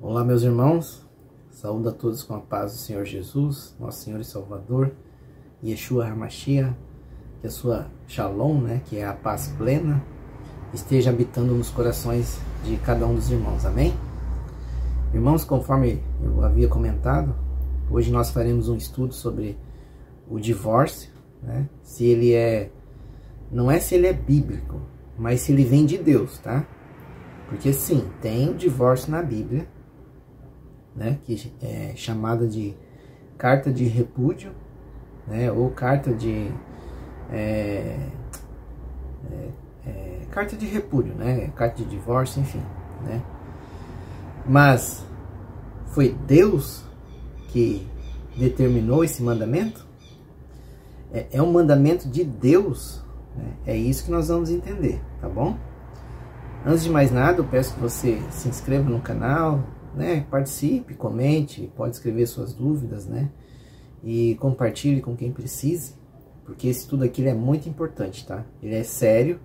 Olá, meus irmãos, saúdo a todos com a paz do Senhor Jesus, nosso Senhor e Salvador, Yeshua HaMashiach, que a sua Shalom, que é a paz plena, esteja habitando nos corações de cada um dos irmãos, amém? Irmãos, conforme eu havia comentado, hoje nós faremos um estudo sobre o divórcio, se ele não é se ele é bíblico, mas se ele vem de Deus, tá? Porque sim, tem o divórcio na Bíblia, que é chamada de carta de repúdio, ou carta de carta de repúdio, carta de divórcio, enfim, Mas foi Deus que determinou esse mandamento? É um mandamento de Deus, é isso que nós vamos entender, tá bom? Antes de mais nada, eu peço que você se inscreva no canal, participe, comente, pode escrever suas dúvidas, e compartilhe com quem precise, porque esse estudo aqui é muito importante, tá? Ele é sério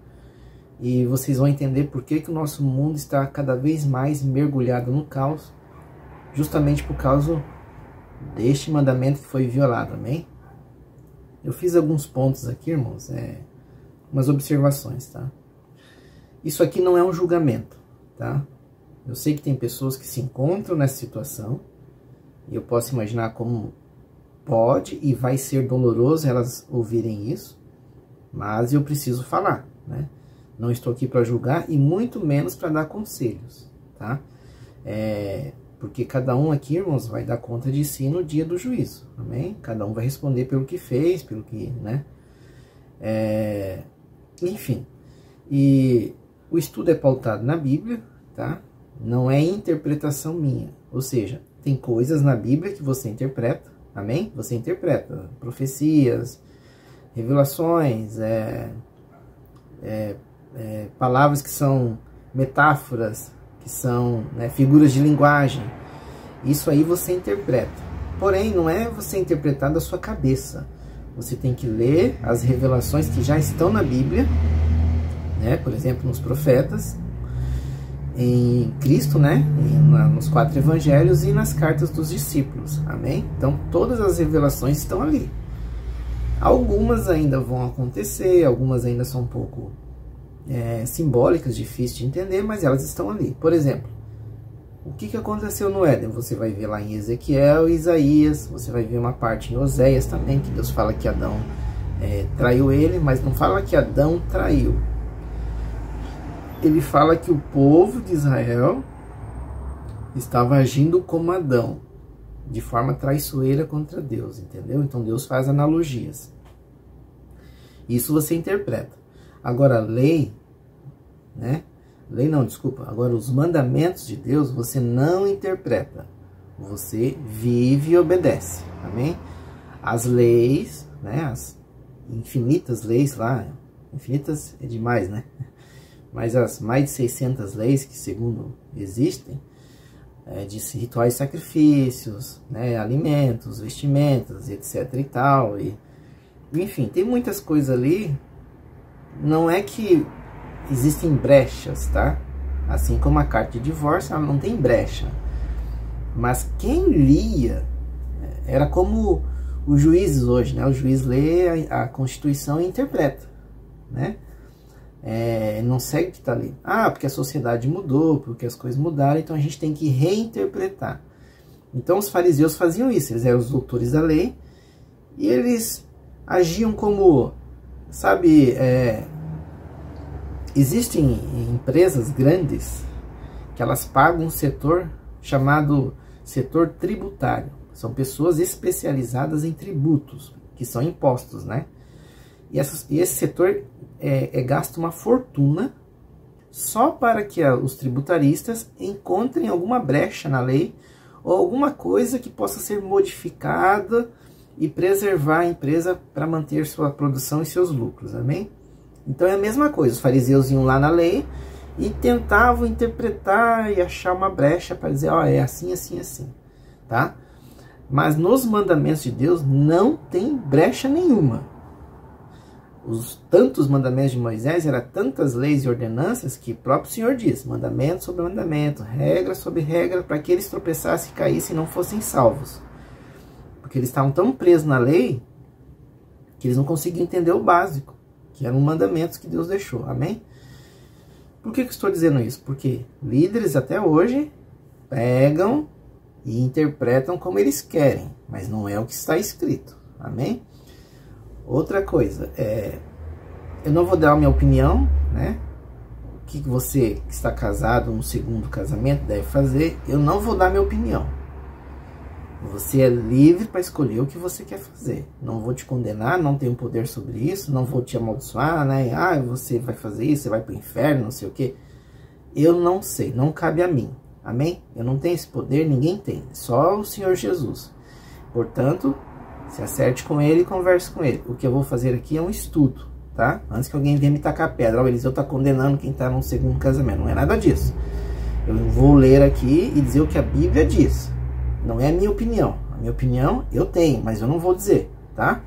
e vocês vão entender por que o nosso mundo está cada vez mais mergulhado no caos, justamente por causa deste mandamento que foi violado, amém? Eu fiz alguns pontos aqui, irmãos, umas observações, tá? Isso aqui não é um julgamento, tá? Eu sei que tem pessoas que se encontram nessa situação, e eu posso imaginar como pode e vai ser doloroso elas ouvirem isso, mas eu preciso falar, Não estou aqui para julgar e muito menos para dar conselhos, tá? Porque cada um aqui, irmãos, vai dar conta de si no dia do juízo, amém? Cada um vai responder pelo que fez, pelo que, Enfim, e o estudo é pautado na Bíblia, tá? Não é interpretação minha, ou seja, tem coisas na Bíblia que você interpreta, amém? Você interpreta profecias, revelações, palavras que são metáforas, que são figuras de linguagem, isso aí você interpreta, porém não é você interpretar da sua cabeça, você tem que ler as revelações que já estão na Bíblia, por exemplo, nos profetas, em Cristo, nos 4 evangelhos e nas cartas dos discípulos, amém? Então, todas as revelações estão ali. Algumas ainda vão acontecer, algumas ainda são um pouco simbólicas, difíceis de entender, mas elas estão ali. Por exemplo, o que aconteceu no Éden? Você vai ver lá em Ezequiel e Isaías, você vai ver uma parte em Oséias também, que Deus fala que Adão traiu ele, mas não fala que Adão traiu. Ele fala que o povo de Israel estava agindo como Adão, de forma traiçoeira contra Deus, entendeu? Então Deus faz analogias. Isso você interpreta. Agora, agora os mandamentos de Deus você não interpreta. Você vive e obedece, amém? As leis, as infinitas leis lá, infinitas é demais, mas as mais de 600 leis que, segundo existem, de rituais de sacrifícios, alimentos, vestimentas, etc e tal, enfim, tem muitas coisas ali. Não é que existem brechas, tá? Assim como a carta de divórcio, ela não tem brecha, mas quem lia era como os juízes hoje, o juiz lê a Constituição e interpreta, não segue o que está ali. Porque a sociedade mudou, porque as coisas mudaram, então a gente tem que reinterpretar. Então os fariseus faziam isso, eles eram os doutores da lei, e eles agiam como, existem empresas grandes que elas pagam um setor chamado setor tributário. São pessoas especializadas em tributos, que são impostos, E esse setor gasta uma fortuna só para que os tributaristas encontrem alguma brecha na lei ou alguma coisa que possa ser modificada e preservar a empresa para manter sua produção e seus lucros, amém? Então é a mesma coisa, os fariseus iam lá na lei e tentavam interpretar e achar uma brecha para dizer, é assim, assim, assim, tá? Mas nos mandamentos de Deus não tem brecha nenhuma. tantos mandamentos de Moisés, eram tantas leis e ordenanças que o próprio Senhor diz, mandamento sobre mandamento, regra sobre regra, para que eles tropeçassem e caíssem e não fossem salvos. Porque eles estavam tão presos na lei que eles não conseguiam entender o básico, que eram mandamentos que Deus deixou. Amém? Por que eu estou dizendo isso? Porque líderes até hoje pegam e interpretam como eles querem, mas não é o que está escrito. Amém? Outra coisa, eu não vou dar a minha opinião, né? O que você que está casado no segundo casamento deve fazer, eu não vou dar minha opinião. Você é livre para escolher o que você quer fazer. Não vou te condenar, não tenho poder sobre isso, não vou te amaldiçoar, né? Ah, você vai fazer isso, você vai para o inferno, não sei o quê. Eu não sei, não cabe a mim. Amém? Eu não tenho esse poder, ninguém tem. Só o Senhor Jesus. Portanto, se acerte com ele e converse com ele. O que eu vou fazer aqui é um estudo, tá? Antes que alguém venha me tacar pedra. Ó, Eliseu está condenando quem está no segundo casamento. Não é nada disso. Eu vou ler aqui e dizer o que a Bíblia diz. Não é a minha opinião. A minha opinião eu tenho, mas eu não vou dizer, tá?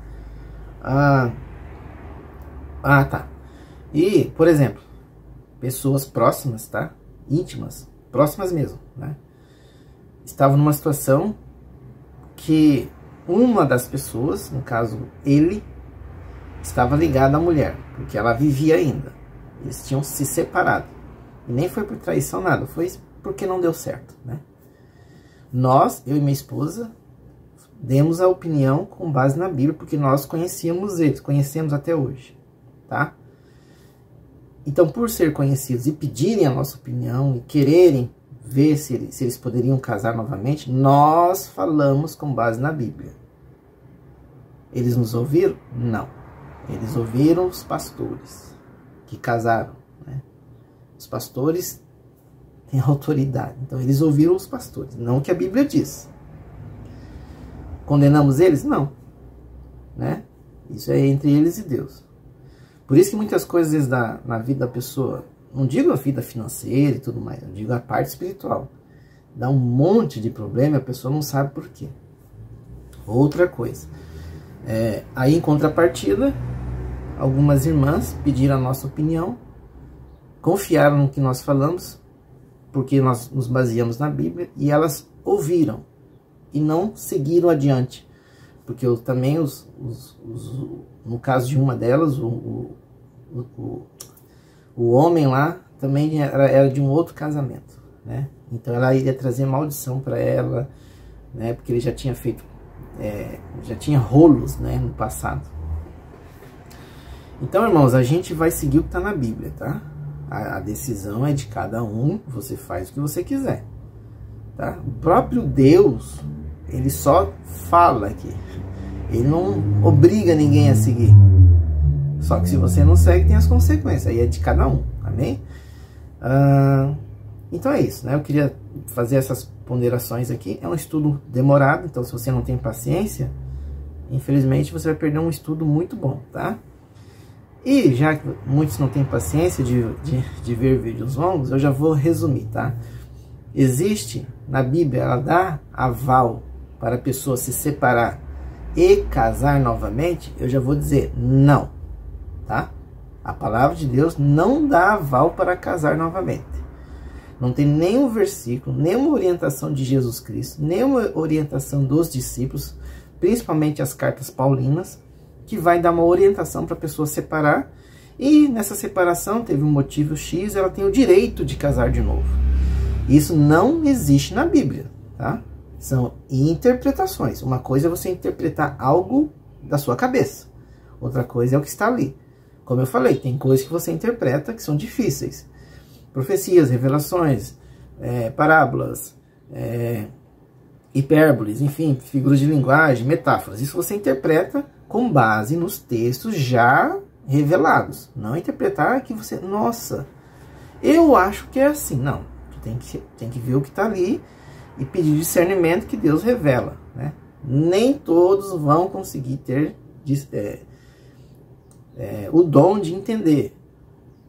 Tá. E, por exemplo, pessoas próximas, tá? Íntimas, próximas mesmo, né? Estavam numa situação que uma das pessoas, no caso ele, estava ligada à mulher, porque ela vivia ainda. Eles tinham se separado. E nem foi por traição nada, foi porque não deu certo, né? Nós, eu e minha esposa, demos a opinião com base na Bíblia, porque nós conhecíamos eles, conhecemos até hoje, tá? Então, por ser conhecidos e pedirem a nossa opinião e quererem ver se eles poderiam casar novamente, nós falamos com base na Bíblia. Eles nos ouviram? Não. Eles ouviram os pastores que casaram, né? Os pastores têm autoridade. Então, eles ouviram os pastores, não o que a Bíblia diz. Condenamos eles? Não. Né? Isso é entre eles e Deus. Por isso que muitas coisas na vida da pessoa, não digo a vida financeira e tudo mais, eu digo a parte espiritual, dá um monte de problema e a pessoa não sabe por quê. Outra coisa, aí em contrapartida, algumas irmãs pediram a nossa opinião, confiaram no que nós falamos, porque nós nos baseamos na Bíblia, e elas ouviram e não seguiram adiante. Porque também, no caso de uma delas, o homem lá também era de um outro casamento, né? Então ela iria trazer maldição para ela, né? Porque ele já tinha feito, já tinha rolos, né, no passado. Então, irmãos, a gente vai seguir o que está na Bíblia, tá? A decisão é de cada um, você faz o que você quiser, tá? O próprio Deus, ele só fala aqui, ele não obriga ninguém a seguir. Só que se você não segue, tem as consequências, aí é de cada um, amém? Então é isso, né? Eu queria fazer essas ponderações aqui, é um estudo demorado, então se você não tem paciência, infelizmente você vai perder um estudo muito bom, tá? E já que muitos não têm paciência de ver vídeos longos, eu já vou resumir, tá? Existe, na Bíblia, ela dá aval para a pessoa se separar e casar novamente? Eu já vou dizer não, tá? A palavra de Deus não dá aval para casar novamente. Não tem nenhum versículo, nenhuma orientação de Jesus Cristo, nenhuma orientação dos discípulos, principalmente as cartas paulinas, que vai dar uma orientação para a pessoa separar, e nessa separação teve um motivo X, ela tem o direito de casar de novo. Isso não existe na Bíblia, tá? São interpretações. Uma coisa é você interpretar algo da sua cabeça, outra coisa é o que está ali. Como eu falei, tem coisas que você interpreta que são difíceis. Profecias, revelações, parábolas, hipérboles, enfim, figuras de linguagem, metáforas. Isso você interpreta com base nos textos já revelados. Não interpretar que você, nossa, eu acho que é assim. Não, tem que ver o que está ali e pedir discernimento que Deus revela, né? Nem todos vão conseguir ter o dom de entender.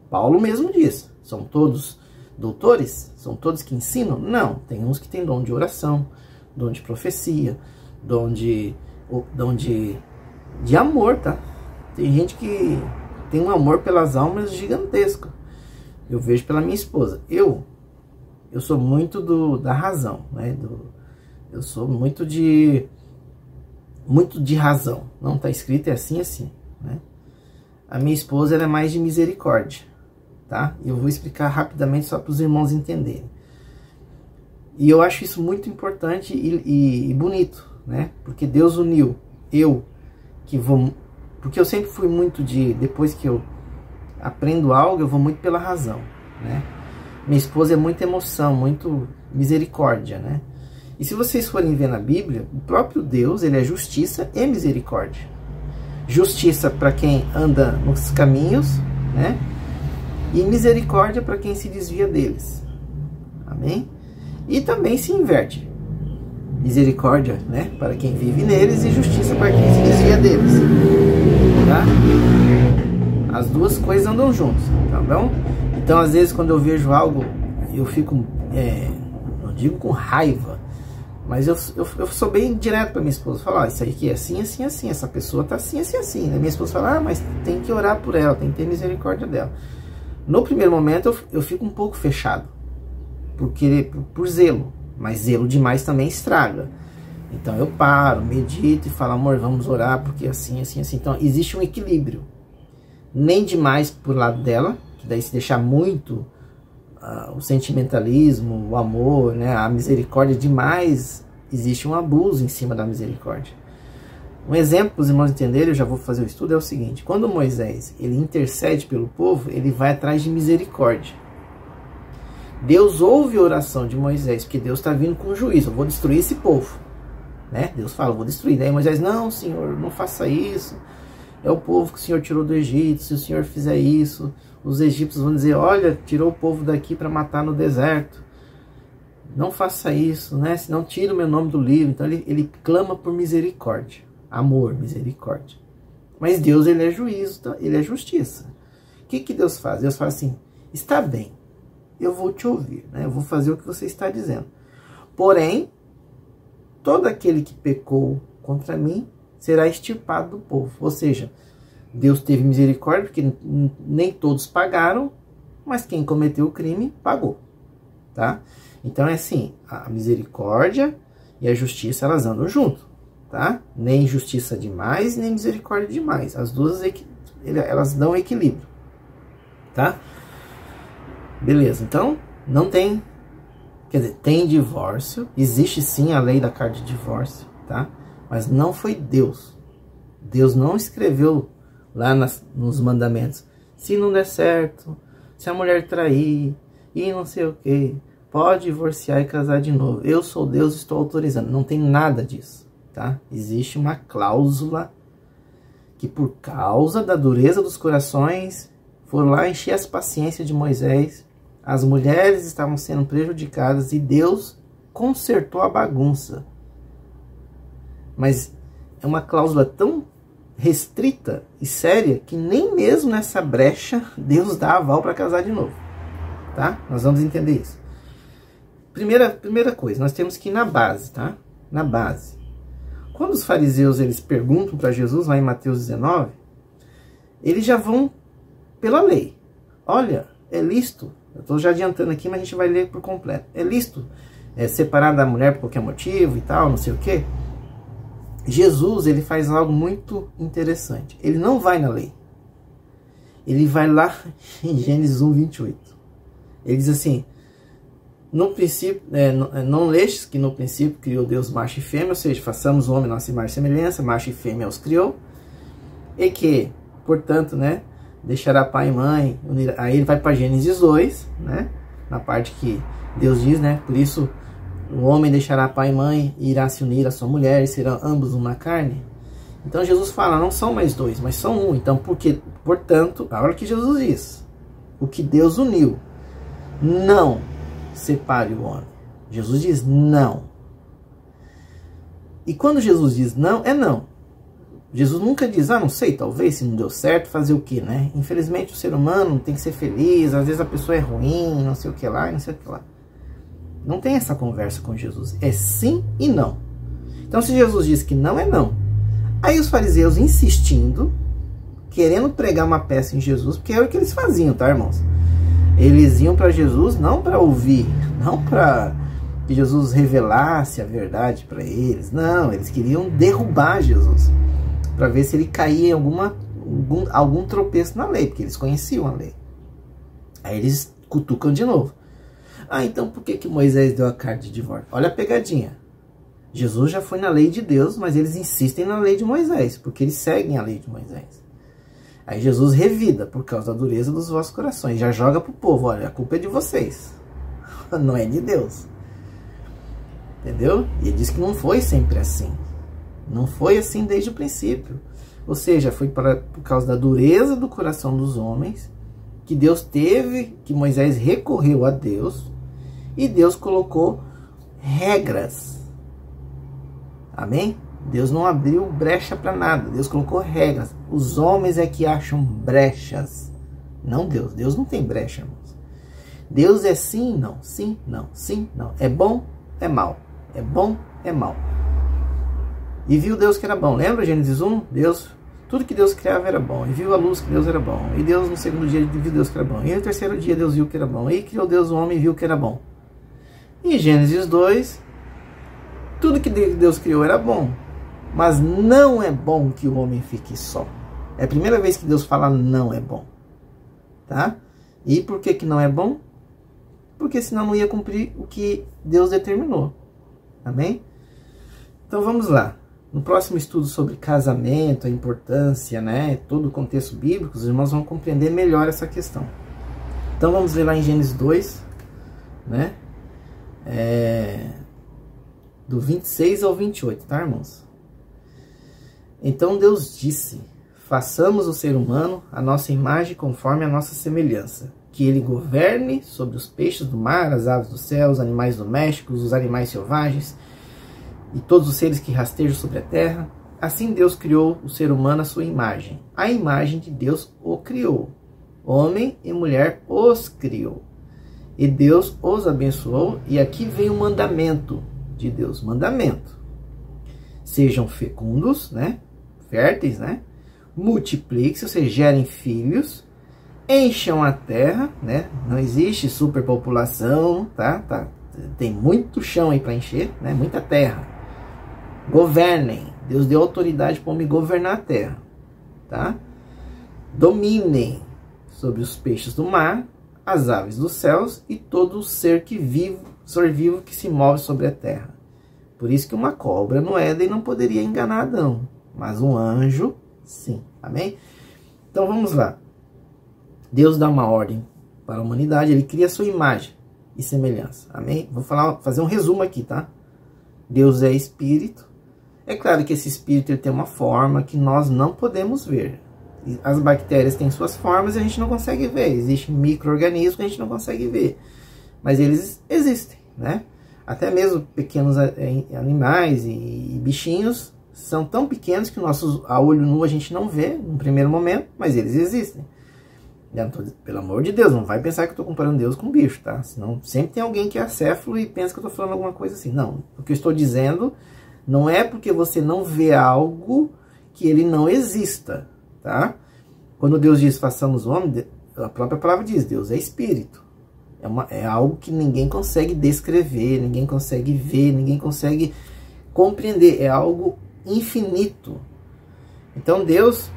Paulo mesmo diz, são todos doutores? São todos que ensinam? Não, tem uns que têm dom de oração, dom de profecia, dom de amor, tá? Tem gente que tem um amor pelas almas gigantesco. Eu vejo pela minha esposa. Eu sou muito da razão, né? Eu sou muito de razão. Não está escrito, é assim, assim, né? A minha esposa, ela é mais de misericórdia, tá? Eu vou explicar rapidamente só para os irmãos entenderem. E eu acho isso muito importante e bonito, né? Porque Deus uniu porque eu sempre fui muito depois que eu aprendo algo, eu vou muito pela razão, né? Minha esposa é muita emoção, muito misericórdia, né? E se vocês forem ver na Bíblia, o próprio Deus, ele é justiça e misericórdia. Justiça para quem anda nos caminhos, né? E misericórdia para quem se desvia deles. Amém? E também se inverte. Misericórdia, né, para quem vive neles, e justiça para quem se desvia deles. Tá? As duas coisas andam juntas, tá bom? Então, às vezes, quando eu vejo algo, eu fico, não digo com raiva, mas eu sou bem direto para minha esposa. Falar, isso aqui é assim, assim, assim, essa pessoa tá assim, assim, assim. Né? Minha esposa fala, mas tem que orar por ela, tem que ter misericórdia dela. No primeiro momento, eu fico um pouco fechado. Por zelo, mas zelo demais também estraga. Então eu paro, medito e falo, amor, vamos orar, porque assim, assim, assim. Então existe um equilíbrio, nem demais por lado dela, que daí se deixar muito o sentimentalismo, o amor, né, a misericórdia demais, existe um abuso em cima da misericórdia. Um exemplo para os irmãos entenderem, eu já vou fazer o estudo, é o seguinte: quando Moisés ele intercede pelo povo, ele vai atrás de misericórdia. Deus ouve a oração de Moisés, porque Deus está vindo com juízo. Eu vou destruir esse povo, né? Deus fala, eu vou destruir. Daí Moisés, não, Senhor, não faça isso. É o povo que o Senhor tirou do Egito. Se o Senhor fizer isso, os egípcios vão dizer, olha, tirou o povo daqui para matar no deserto. Não faça isso, né? Senão tira o meu nome do livro. Então ele clama por misericórdia. Amor, misericórdia. Mas Deus, ele é juízo, ele é justiça. O que Deus faz? Deus fala assim, está bem. Eu vou te ouvir, né? Eu vou fazer o que você está dizendo. Porém, todo aquele que pecou contra mim será extirpado do povo. Ou seja, Deus teve misericórdia, porque nem todos pagaram, mas quem cometeu o crime pagou, tá? Então é assim, a misericórdia e a justiça, elas andam junto, tá? Nem justiça demais, nem misericórdia demais. As duas, elas dão equilíbrio, tá? Beleza, então não tem, quer dizer, tem divórcio, existe sim a lei da carta de divórcio, tá? Mas não foi Deus. Deus não escreveu lá nos mandamentos, se não der certo, se a mulher trair e não sei o que, pode divorciar e casar de novo. Eu sou Deus, estou autorizando. Não tem nada disso, tá? Existe uma cláusula que, por causa da dureza dos corações, foram lá encher as paciências de Moisés. As mulheres estavam sendo prejudicadas e Deus consertou a bagunça. Mas é uma cláusula tão restrita e séria que nem mesmo nessa brecha Deus dá aval para casar de novo. Tá? Nós vamos entender isso. Primeira coisa, nós temos que ir na base, tá? Na base. Quando os fariseus eles perguntam para Jesus, lá em Mateus 19, eles já vão pela lei. Olha, é lícito. Eu estou já adiantando aqui, mas a gente vai ler por completo. É lícito separar da mulher por qualquer motivo e tal, não sei o quê. Jesus, ele faz algo muito interessante. Ele não vai na lei. Ele vai lá em Gênesis 1:28. Ele diz assim, no princípio, não lestes que no princípio criou Deus macho e fêmea, ou seja, façamos o homem nossa imagem e semelhança, macho e fêmea os criou, e que, portanto, né, deixará pai e mãe, aí ele vai para Gênesis 2, né? Na parte que Deus diz, né? Por isso o homem deixará pai e mãe e irá se unir à sua mulher e serão ambos uma carne. Então Jesus fala, não são mais dois, mas são um. Então, portanto, a hora que Jesus diz, o que Deus uniu, não separe o homem. Jesus diz não. E quando Jesus diz não, é não. Jesus nunca diz, não sei, talvez, se não deu certo, fazer o que, né? Infelizmente o ser humano tem que ser feliz, às vezes a pessoa é ruim, não sei o que lá, não sei o que lá. Não tem essa conversa com Jesus, é sim e não. Então se Jesus diz que não, é não. Aí os fariseus insistindo, querendo pregar uma peça em Jesus, porque era o que eles faziam, tá, irmãos? Eles iam para Jesus não para ouvir, não para que Jesus revelasse a verdade para eles. Não, eles queriam derrubar Jesus, para ver se ele caía em algum tropeço na lei, porque eles conheciam a lei. Aí eles cutucam de novo. Ah, então por que Moisés deu a carta de divórcio? Olha a pegadinha. Jesus já foi na lei de Deus, mas eles insistem na lei de Moisés, porque eles seguem a lei de Moisés. Aí Jesus revida por causa da dureza dos vossos corações. Já joga pro povo, olha, a culpa é de vocês. Não é de Deus. Entendeu? E ele diz que não foi sempre assim. Não foi assim desde o princípio. Ou seja, foi por causa da dureza do coração dos homens que Deus teve, que Moisés recorreu a Deus e Deus colocou regras. Amém? Deus não abriu brecha para nada. Deus colocou regras. Os homens é que acham brechas. Não Deus. Deus não tem brecha, irmãos. Deus é sim, não. Sim, não. Sim, não. É bom, é mal. É bom, é mal. E viu Deus que era bom. Lembra Gênesis 1? Deus, tudo que Deus criava era bom. E viu a luz que Deus era bom. E Deus no segundo dia viu Deus que era bom. E no terceiro dia Deus viu que era bom. E criou Deus o homem e viu que era bom. E Gênesis 2, tudo que Deus criou era bom. Mas não é bom que o homem fique só. É a primeira vez que Deus fala não é bom. Tá? E por que não é bom? Porque senão não ia cumprir o que Deus determinou. Amém? Então vamos lá. No próximo estudo sobre casamento, a importância, né, todo o contexto bíblico, os irmãos vão compreender melhor essa questão. Então vamos ler lá em Gênesis 2, né? Do 26 ao 28, tá, irmãos? Então Deus disse: façamos o ser humano a nossa imagem conforme a nossa semelhança, que ele governe sobre os peixes do mar, as aves do céu, os animais domésticos, os animais selvagens e todos os seres que rastejam sobre a terra. Assim Deus criou o ser humano à sua imagem. A imagem de Deus o criou. Homem e mulher os criou. E Deus os abençoou. E aqui vem o mandamento de Deus. Mandamento. Sejam fecundos, né? Férteis, né? Multipliquem-se, ou seja, gerem filhos. Encham a terra, né? Não existe superpopulação, tá? Tem muito chão aí para encher, né? Muita terra. Governem. Deus deu autoridade para o homem governar a terra, tá? Dominem sobre os peixes do mar, as aves dos céus e todo o ser vivo que se move sobre a terra. Por isso que uma cobra no Éden não poderia enganar Adão, mas um anjo, sim. Amém? Então vamos lá. Deus dá uma ordem para a humanidade, ele cria a sua imagem e semelhança. Amém? Vou fazer um resumo aqui, tá? Deus é espírito. É claro que esse espírito ele tem uma forma que nós não podemos ver. As bactérias têm suas formas e a gente não consegue ver. Existem micro-organismos que a gente não consegue ver. Mas eles existem, né? Até mesmo pequenos animais e bichinhos são tão pequenos que a olho nu a gente não vê no primeiro momento, mas eles existem. Pelo amor de Deus, não vai pensar que eu estou comparando Deus com um bicho, tá? Senão sempre tem alguém que é acéfalo e pensa que eu estou falando alguma coisa assim. Não, o que eu estou dizendo não é porque você não vê algo que ele não exista, tá? Quando Deus diz façamos o homem, a própria palavra diz, Deus é espírito. É algo que ninguém consegue descrever, ninguém consegue ver, ninguém consegue compreender. É algo infinito. Então Deus,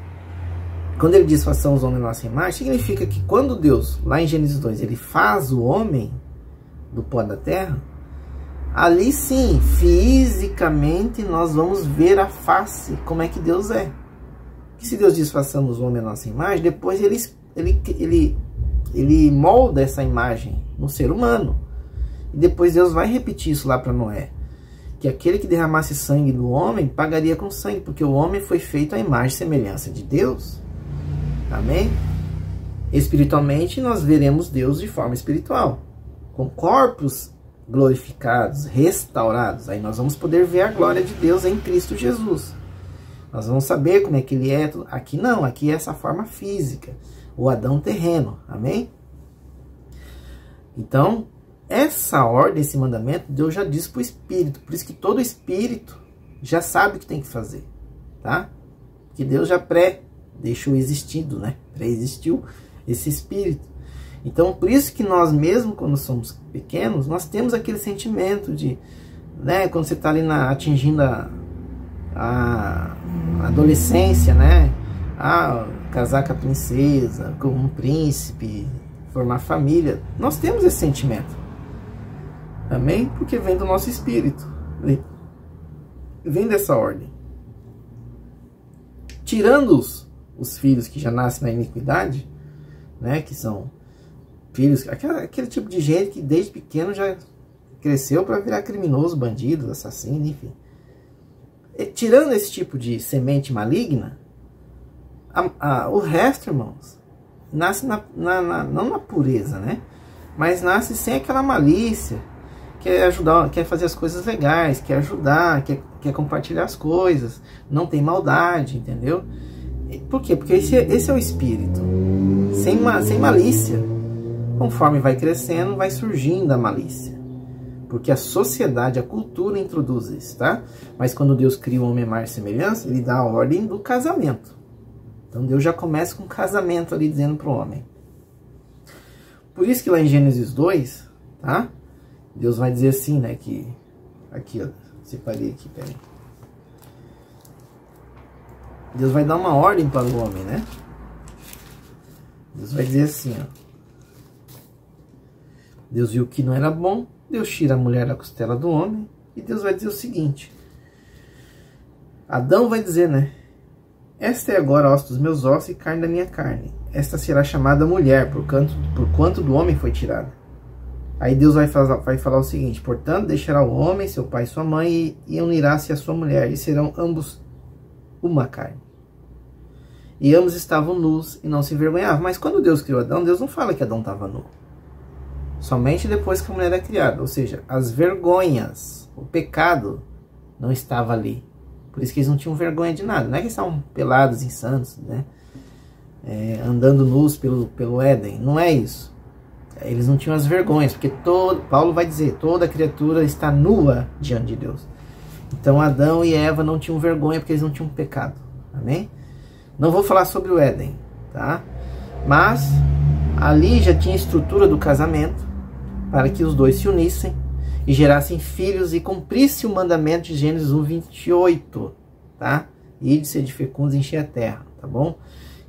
quando ele diz façamos o homem à nossa imagem, significa que quando Deus, lá em Gênesis 2, ele faz o homem do pó da terra, ali sim, fisicamente, nós vamos ver a face, como é que Deus é. Que se Deus diz façamos o homem à nossa imagem, depois ele molda essa imagem no ser humano. E depois Deus vai repetir isso lá para Noé. Que aquele que derramasse sangue do homem, pagaria com sangue, porque o homem foi feito à imagem e semelhança de Deus. Amém? Espiritualmente, nós veremos Deus de forma espiritual, com corpos glorificados, restaurados. Aí nós vamos poder ver a glória de Deus em Cristo Jesus. Nós vamos saber como é que ele é. Aqui não, aqui é essa forma física, o Adão terreno. Amém? Então, essa ordem, esse mandamento, Deus já disse para o Espírito. Por isso que todo Espírito já sabe o que tem que fazer, tá? Que Deus já deixou existido, né? Pré-existiu esse espírito. Então, por isso que nós mesmo, quando somos pequenos, nós temos aquele sentimento de, né, quando você está ali atingindo a adolescência, né? Casar com a princesa, com um príncipe, formar família. Nós temos esse sentimento. Amém? Porque vem do nosso espírito. Vem dessa ordem. Tirando os filhos que já nascem na iniquidade, né? Que são filhos, aquele tipo de gente que desde pequeno já cresceu para virar criminoso, bandido, assassino, enfim. Tirando esse tipo de semente maligna, o resto, irmãos, nasce não na pureza, né? Mas nasce sem aquela malícia, quer ajudar, quer fazer as coisas legais, quer ajudar, quer compartilhar as coisas, não tem maldade, entendeu? Por quê? Porque esse é o espírito, sem malícia. Conforme vai crescendo, vai surgindo a malícia. Porque a sociedade, a cultura introduz isso, tá? Mas quando Deus cria o homem à imagem e semelhança, ele dá a ordem do casamento. Então Deus já começa com o casamento ali, dizendo para o homem. Por isso que lá em Gênesis 2, tá? Deus vai dizer assim, né? Que aqui, ó, separei aqui, peraí. Deus vai dar uma ordem para o homem, né? Deus vai dizer assim, ó. Deus viu que não era bom, Deus tira a mulher da costela do homem, e Deus vai dizer o seguinte. Adão vai dizer, né? Esta é agora osso dos meus ossos e carne da minha carne. Esta será chamada mulher, por quanto do homem foi tirada. Aí Deus vai falar o seguinte. Portanto, deixará o homem, seu pai e sua mãe, e unirá-se à sua mulher, e serão ambos uma carne. E ambos estavam nus e não se envergonhavam. Mas quando Deus criou Adão, Deus não fala que Adão estava nu. Somente depois que a mulher é criada. Ou seja, as vergonhas, o pecado não estava ali. Por isso que eles não tinham vergonha de nada. Não é que eles estavam pelados, insanos, né? Andando nus pelo Éden. Não é isso. Eles não tinham as vergonhas. Porque Paulo vai dizer, toda criatura está nua diante de Deus. Então Adão e Eva não tinham vergonha porque eles não tinham pecado. Amém? Não vou falar sobre o Éden, tá? Mas ali já tinha a estrutura do casamento para que os dois se unissem e gerassem filhos e cumprisse o mandamento de Gênesis 1:28, tá? E de ser de fecundos e encher a terra, tá bom?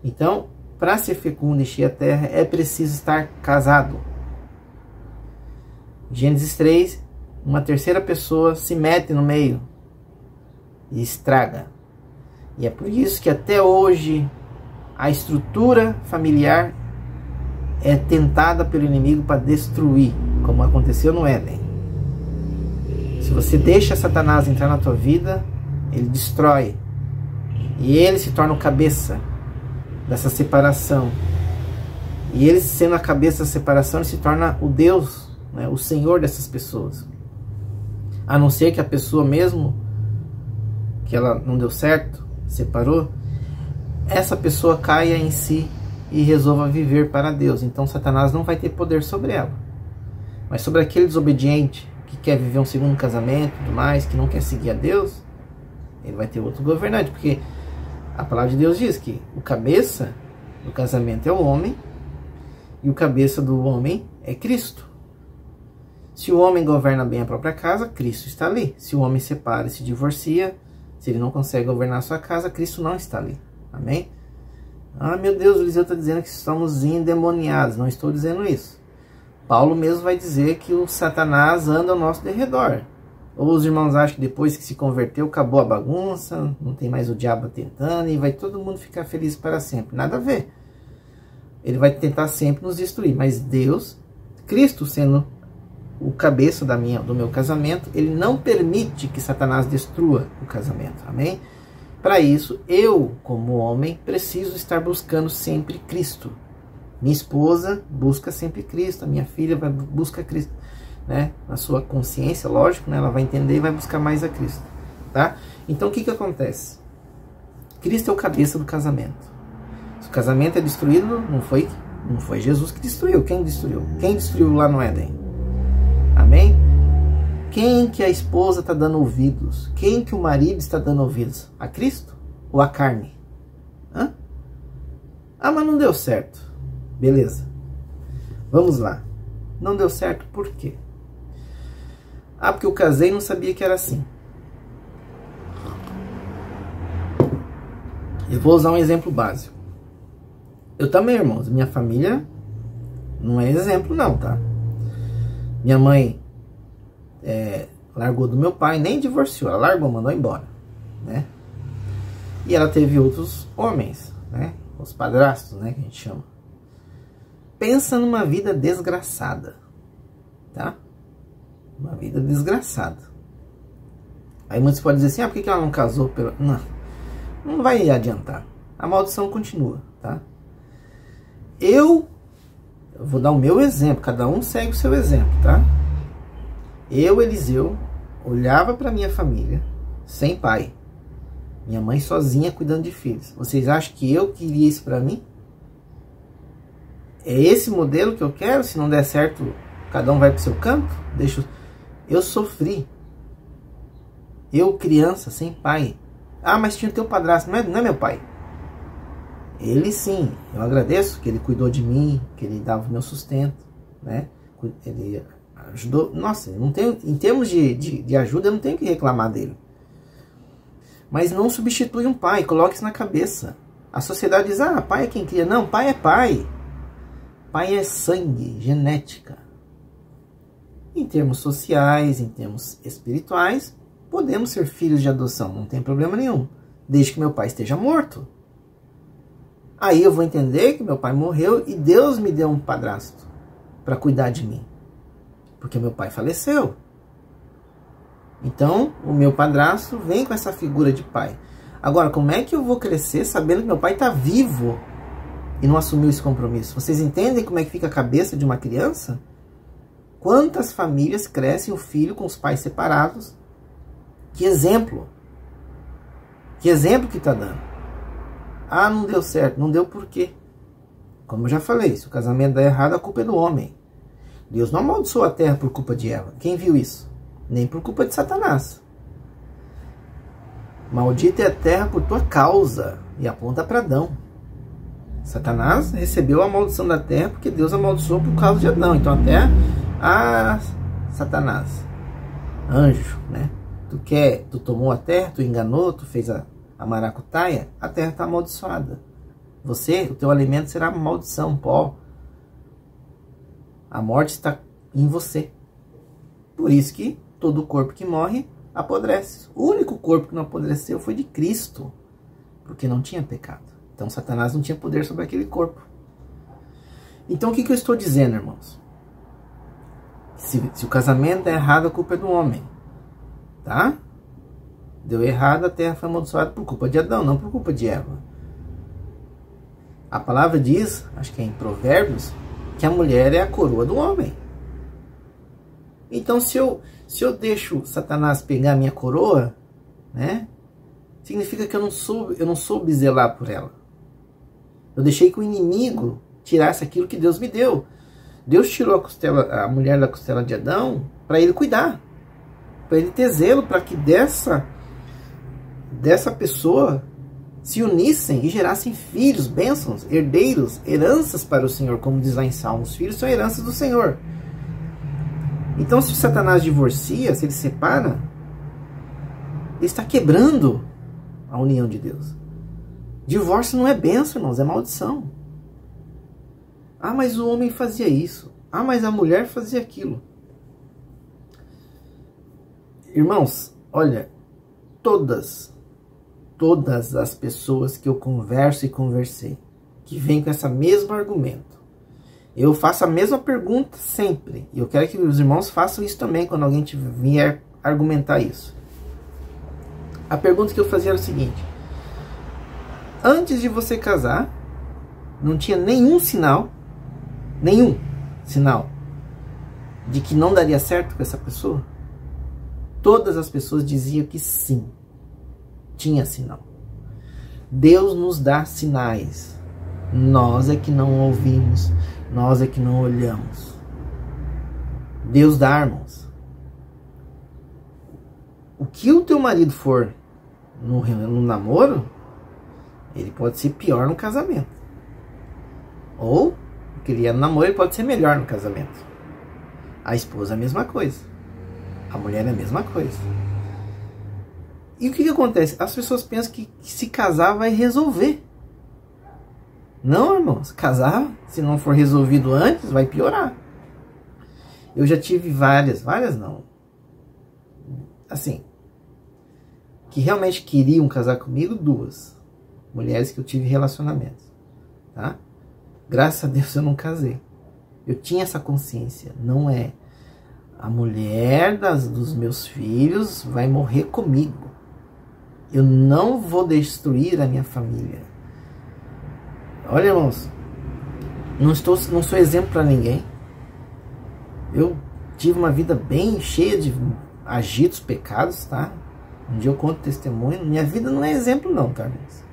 Então, para ser fecundo e encher a terra é preciso estar casado. Gênesis 3, uma terceira pessoa se mete no meio e estraga. E é por isso que até hoje a estrutura familiar é tentada pelo inimigo para destruir, como aconteceu no Éden. Se você deixa Satanás entrar na tua vida, ele destrói. E ele se torna o cabeça dessa separação. E ele, sendo a cabeça da separação, ele se torna o Deus, né, o Senhor dessas pessoas. A não ser que a pessoa mesmo, que ela não deu certo, separou, essa pessoa caia em si e resolva viver para Deus. Então Satanás não vai ter poder sobre ela. Mas sobre aquele desobediente que quer viver um segundo casamento e tudo mais, que não quer seguir a Deus, ele vai ter outro governante. Porque a palavra de Deus diz que o cabeça do casamento é o homem e o cabeça do homem é Cristo. Se o homem governa bem a própria casa, Cristo está ali. Se o homem separa e se divorcia, se ele não consegue governar a sua casa, Cristo não está ali. Amém? Ah, meu Deus, o Eliseu está dizendo que estamos endemoniados. Não estou dizendo isso. Paulo mesmo vai dizer que o Satanás anda ao nosso derredor. Ou os irmãos acham que depois que se converteu, acabou a bagunça, não tem mais o diabo tentando e vai todo mundo ficar feliz para sempre. Nada a ver. Ele vai tentar sempre nos destruir. Mas Deus, Cristo sendo o cabeça do meu casamento, ele não permite que Satanás destrua o casamento. Amém? Para isso, eu, como homem, preciso estar buscando sempre Cristo. Minha esposa busca sempre Cristo, a minha filha busca Cristo, né? Na sua consciência, lógico, né? Ela vai entender e vai buscar mais a Cristo, tá? Então, o que acontece? Cristo é o cabeça do casamento. Se o casamento é destruído, não foi Jesus que destruiu. Quem destruiu? Quem destruiu lá no Éden? Amém? Quem que a esposa está dando ouvidos? Quem que o marido está dando ouvidos? A Cristo ou a carne? Hã? Ah, mas não deu certo. Beleza. Vamos lá. Não deu certo por quê? Ah, porque eu casei e não sabia que era assim. Eu vou usar um exemplo básico. Eu também, irmãos, minha família não é exemplo não, tá? Minha mãe largou do meu pai, nem divorciou, ela largou, mandou embora, né? E ela teve outros homens, né? Os padrastos, né, que a gente chama. Pensa numa vida desgraçada, tá? Uma vida desgraçada. Aí muitos podem dizer assim, ah, por que ela não casou? Não vai adiantar. A maldição continua, tá? Eu vou dar o meu exemplo, cada um segue o seu exemplo, tá? Eu, Eliseu, olhava para minha família sem pai. Minha mãe sozinha cuidando de filhos. Vocês acham que eu queria isso para mim? É esse modelo que eu quero? Se não der certo, cada um vai pro seu canto? Eu sofri. Eu, criança, sem pai. Ah, mas tinha o teu padrasto. Não é meu pai. Ele sim. Eu agradeço que ele cuidou de mim, que ele dava o meu sustento, né? Ele ajudou. Nossa, eu não tenho, em termos de ajuda, eu não tenho que reclamar dele. Mas não substitui um pai. Coloque isso na cabeça. A sociedade diz, ah, pai é quem cria. Não, pai é pai. Pai é sangue, genética. Em termos sociais, em termos espirituais, podemos ser filhos de adoção, não tem problema nenhum, desde que meu pai esteja morto. Aí eu vou entender que meu pai morreu e Deus me deu um padrasto para cuidar de mim, porque meu pai faleceu. Então, o meu padrasto vem com essa figura de pai. Agora, como é que eu vou crescer sabendo que meu pai está vivo e não assumiu esse compromisso? Vocês entendem como é que fica a cabeça de uma criança? Quantas famílias crescem o filho com os pais separados? Que exemplo! Que exemplo que está dando? Ah, não deu certo. Não deu por quê? Como eu já falei, se o casamento dá errado, a culpa é do homem. Deus não amaldiçoou a terra por culpa de Eva. Quem viu isso? Nem por culpa de Satanás. Maldita é a terra por tua causa. E aponta para Adão. Satanás recebeu a maldição da terra porque Deus amaldiçoou por causa de Adão. Então a terra... Ah, Satanás. Anjo, né? Tu tomou a terra, tu enganou, tu fez a maracutaia, a terra está amaldiçoada. O teu alimento será maldição, pó. A morte está em você. Por isso que todo corpo que morre apodrece. O único corpo que não apodreceu foi de Cristo, porque não tinha pecado. Então Satanás não tinha poder sobre aquele corpo. Então o que eu estou dizendo, irmãos? Se o casamento é errado, a culpa é do homem. Tá? Deu errado, a terra foi amaldiçoada por culpa de Adão, não por culpa de Eva. A palavra diz, acho que é em Provérbios, que a mulher é a coroa do homem. Então, se eu deixo Satanás pegar a minha coroa, né, significa que eu não soube zelar por ela. Eu deixei que o inimigo tirasse aquilo que Deus me deu. Deus tirou a mulher da costela de Adão para ele cuidar. Para ele ter zelo, para que dessa pessoa se unissem e gerassem filhos, bênçãos, herdeiros, heranças para o Senhor, como diz lá em Salmos. Os filhos são heranças do Senhor. Então, se Satanás divorcia, se ele separa, ele está quebrando a união de Deus. Divórcio não é bênção, irmãos, é maldição. Ah, mas o homem fazia isso. Ah, mas a mulher fazia aquilo. Irmãos, olha, todas as pessoas que eu converso e conversei, que vêm com esse mesmo argumento, eu faço a mesma pergunta sempre. E eu quero que os irmãos façam isso também quando alguém vier argumentar isso. A pergunta que eu fazia era o seguinte: antes de você casar, não tinha nenhum sinal de que não daria certo com essa pessoa? Todas as pessoas diziam que sim, tinha sinal. Deus nos dá sinais. Nós é que não ouvimos, nós é que não olhamos. Deus dá, irmãos. O que o teu marido for no namoro, ele pode ser pior no casamento. Ou o que ele é no namoro, ele pode ser melhor no casamento. A esposa é a mesma coisa. A mulher é a mesma coisa. E o que acontece? As pessoas pensam que se casar vai resolver. Não, irmãos. Casar, se não for resolvido antes, vai piorar. Eu já tive várias não. Assim, que realmente queriam casar comigo, 2 mulheres que eu tive relacionamentos, tá? Graças a Deus eu não casei. Eu tinha essa consciência. Não é a mulher dos meus filhos vai morrer comigo. Eu não vou destruir a minha família. Olha, irmãos, não sou exemplo para ninguém. Eu tive uma vida bem cheia de agitos, pecados, tá? Um dia eu conto testemunho. Minha vida não é exemplo não, tá, irmãos?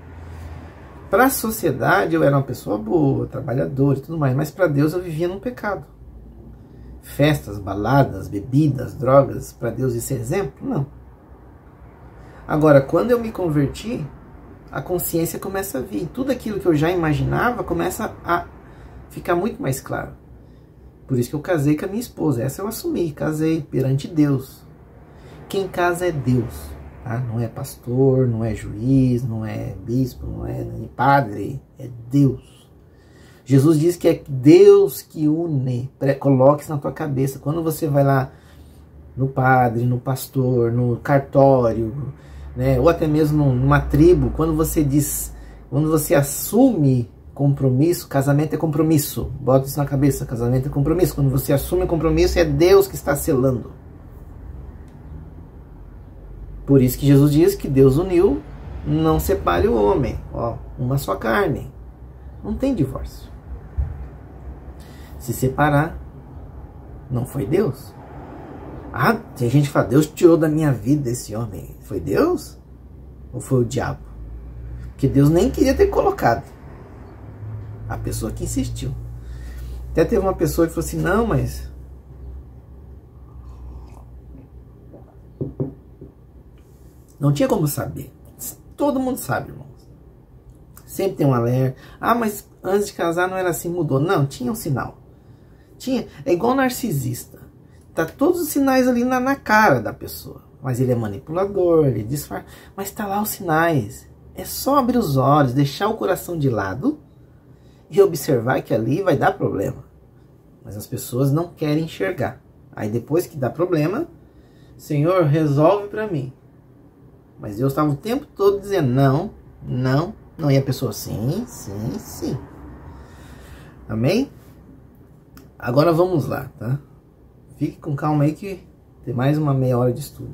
Para a sociedade eu era uma pessoa boa, trabalhadora e tudo mais, mas para Deus eu vivia num pecado. Festas, baladas, bebidas, drogas, para Deus isso é exemplo? Não. Agora, quando eu me converti, a consciência começa a vir. Tudo aquilo que eu já imaginava começa a ficar muito mais claro. Por isso que eu casei com a minha esposa. Essa eu assumi, casei perante Deus. Quem casa é Deus. Tá? Não é pastor, não é juiz, não é bispo, não é nem padre. É Deus. Jesus diz que é Deus que une. Coloque isso na tua cabeça. Quando você vai lá no padre, no pastor, no cartório, né, ou até mesmo numa tribo, quando você assume compromisso, casamento é compromisso. Bota isso na cabeça, casamento é compromisso. Quando você assume compromisso, é Deus que está selando. Por isso que Jesus diz que Deus uniu, não separe o homem. Ó, uma só carne. Não tem divórcio. Se separar, não foi Deus. Ah, tem gente que fala, Deus tirou da minha vida esse homem. Foi Deus? Ou foi o diabo? Porque Deus nem queria ter colocado. A pessoa que insistiu. Até teve uma pessoa que falou assim, não, mas... não tinha como saber. Todo mundo sabe, irmãos. Sempre tem um alerta. Ah, mas antes de casar não era assim, mudou. Não, tinha um sinal. Tinha. É igual narcisista. Tá todos os sinais ali na cara da pessoa. Mas ele é manipulador, ele disfarça. Mas tá lá os sinais. É só abrir os olhos, deixar o coração de lado e observar que ali vai dar problema. Mas as pessoas não querem enxergar. Aí depois que dá problema, Senhor, resolve para mim. Mas Deus estava o tempo todo dizendo não, não, não. E a pessoa, sim, sim, sim. Amém? Agora vamos lá, tá? Fique com calma aí que tem mais uma meia hora de estudo.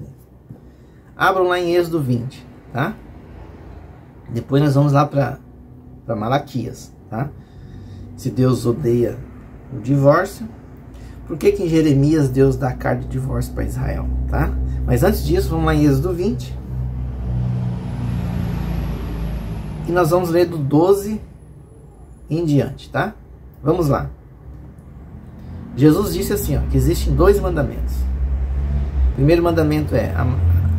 Abram lá em Êxodo 20, tá? Depois nós vamos lá para Malaquias, tá? Se Deus odeia o divórcio, por que que em Jeremias Deus dá carta de divórcio para Israel, tá? Mas antes disso, vamos lá em Êxodo 20. E nós vamos ler do 12 em diante, tá? Vamos lá. Jesus disse assim, ó, que existem 2 mandamentos. O primeiro mandamento é: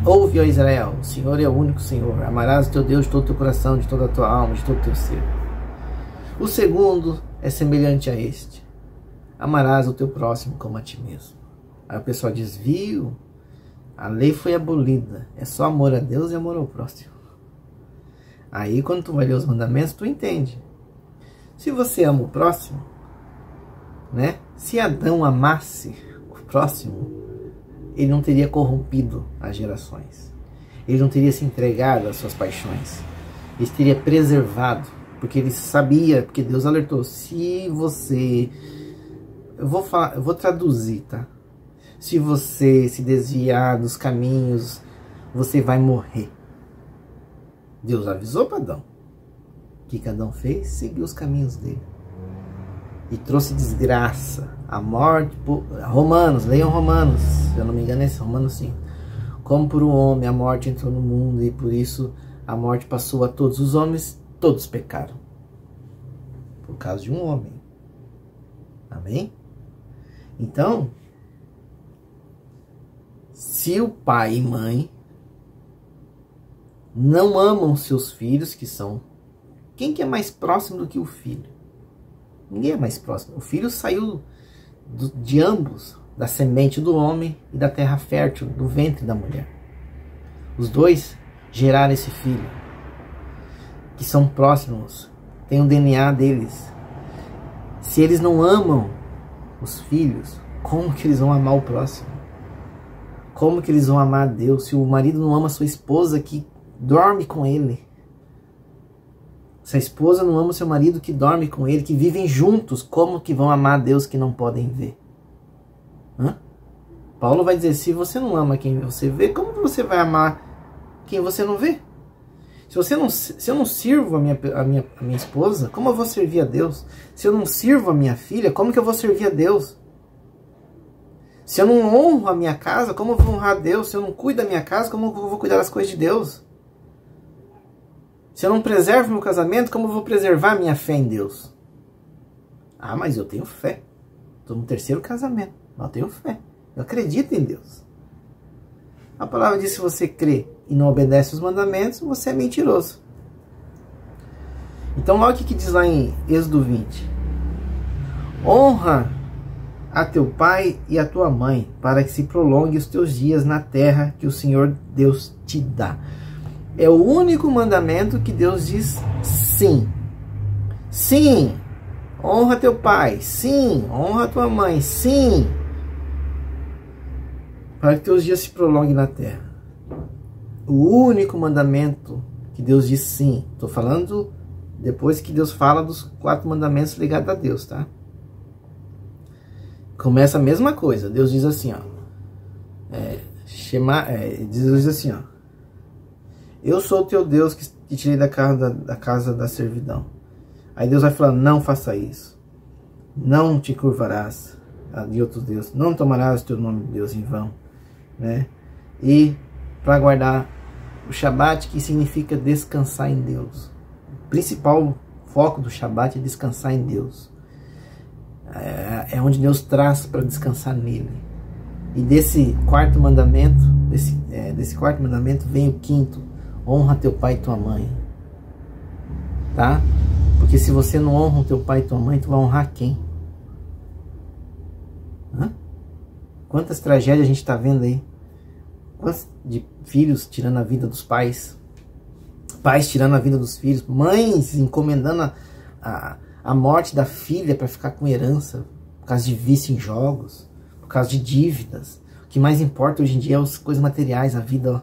ouve, ó Israel, o Senhor é o único Senhor. Amarás o teu Deus de todo o teu coração, de toda a tua alma, de todo o teu ser. O segundo é semelhante a este: amarás o teu próximo como a ti mesmo. Aí o pessoal diz, viu? A lei foi abolida. É só amor a Deus e amor ao próximo. Aí quando tu vai ler os mandamentos, tu entende. Se você ama o próximo, né? Se Adão amasse o próximo, ele não teria corrompido as gerações. Ele não teria se entregado às suas paixões. Ele teria preservado, porque ele sabia, porque Deus alertou, se você... eu vou traduzir, tá? Se você se desviar dos caminhos, você vai morrer. Deus avisou para Adão. O que Adão fez? Seguiu os caminhos dele. E trouxe desgraça, a morte. Romanos, leiam Romanos, se eu não me engano é esse, Romanos 5. Como por um homem a morte entrou no mundo, e por isso a morte passou a todos os homens, todos pecaram. Por causa de um homem. Amém? Então, se o pai e mãe não amam seus filhos, que são... quem que é mais próximo do que o filho? Ninguém é mais próximo. O filho saiu de ambos, da semente do homem e da terra fértil, do ventre da mulher. Os dois geraram esse filho, que são próximos, tem o DNA deles. Se eles não amam os filhos, como que eles vão amar o próximo? Como que eles vão amar a Deus? Se o marido não ama a sua esposa que dorme com ele, se a esposa não ama o seu marido que dorme com ele, que vivem juntos, como que vão amar a Deus que não podem ver? Paulo vai dizer, se você não ama quem você vê, como que você vai amar quem você não vê? Se eu não sirvo a minha esposa, como eu vou servir a Deus? Se eu não sirvo a minha filha, como que eu vou servir a Deus? Se eu não honro a minha casa, como eu vou honrar a Deus? Se eu não cuido da minha casa, como eu vou cuidar das coisas de Deus? Se eu não preservo meu casamento, como eu vou preservar a minha fé em Deus? Ah, mas eu tenho fé. Estou no 3º casamento, mas eu tenho fé. Eu acredito em Deus. A palavra diz, se você crê e não obedece os mandamentos, você é mentiroso. Então, olha o que diz lá em Êxodo 20. Honra a teu pai e a tua mãe, para que se prolongue os teus dias na terra que o Senhor Deus te dá. É o único mandamento que Deus diz sim. Sim, honra teu pai. Sim, honra tua mãe. Sim, para que teus dias se prolonguem na terra. O único mandamento que Deus diz sim. Estou falando depois que Deus fala dos 4 mandamentos ligados a Deus, tá? Começa a mesma coisa. Deus diz assim, ó. Deus diz assim, ó. Eu sou o teu Deus que te tirei da casa da servidão. Aí Deus vai falando, não faça isso. Não te curvarás de outros deuses. Não tomarás o teu nome de Deus em vão. Né? E para guardar o Shabat, que significa descansar em Deus. O principal foco do Shabat é descansar em Deus. É onde Deus traz para descansar nele. E desse 4º mandamento, desse 4º mandamento vem o 5º. Honra teu pai e tua mãe. Tá? Porque se você não honra o teu pai e tua mãe, tu vai honrar quem? Quantas tragédias a gente está vendo aí? Quantos de filhos tirando a vida dos pais? Pais tirando a vida dos filhos? Mães encomendando a morte da filha para ficar com herança, por causa de vício em jogos, por causa de dívidas. O que mais importa hoje em dia é as coisas materiais, a vida,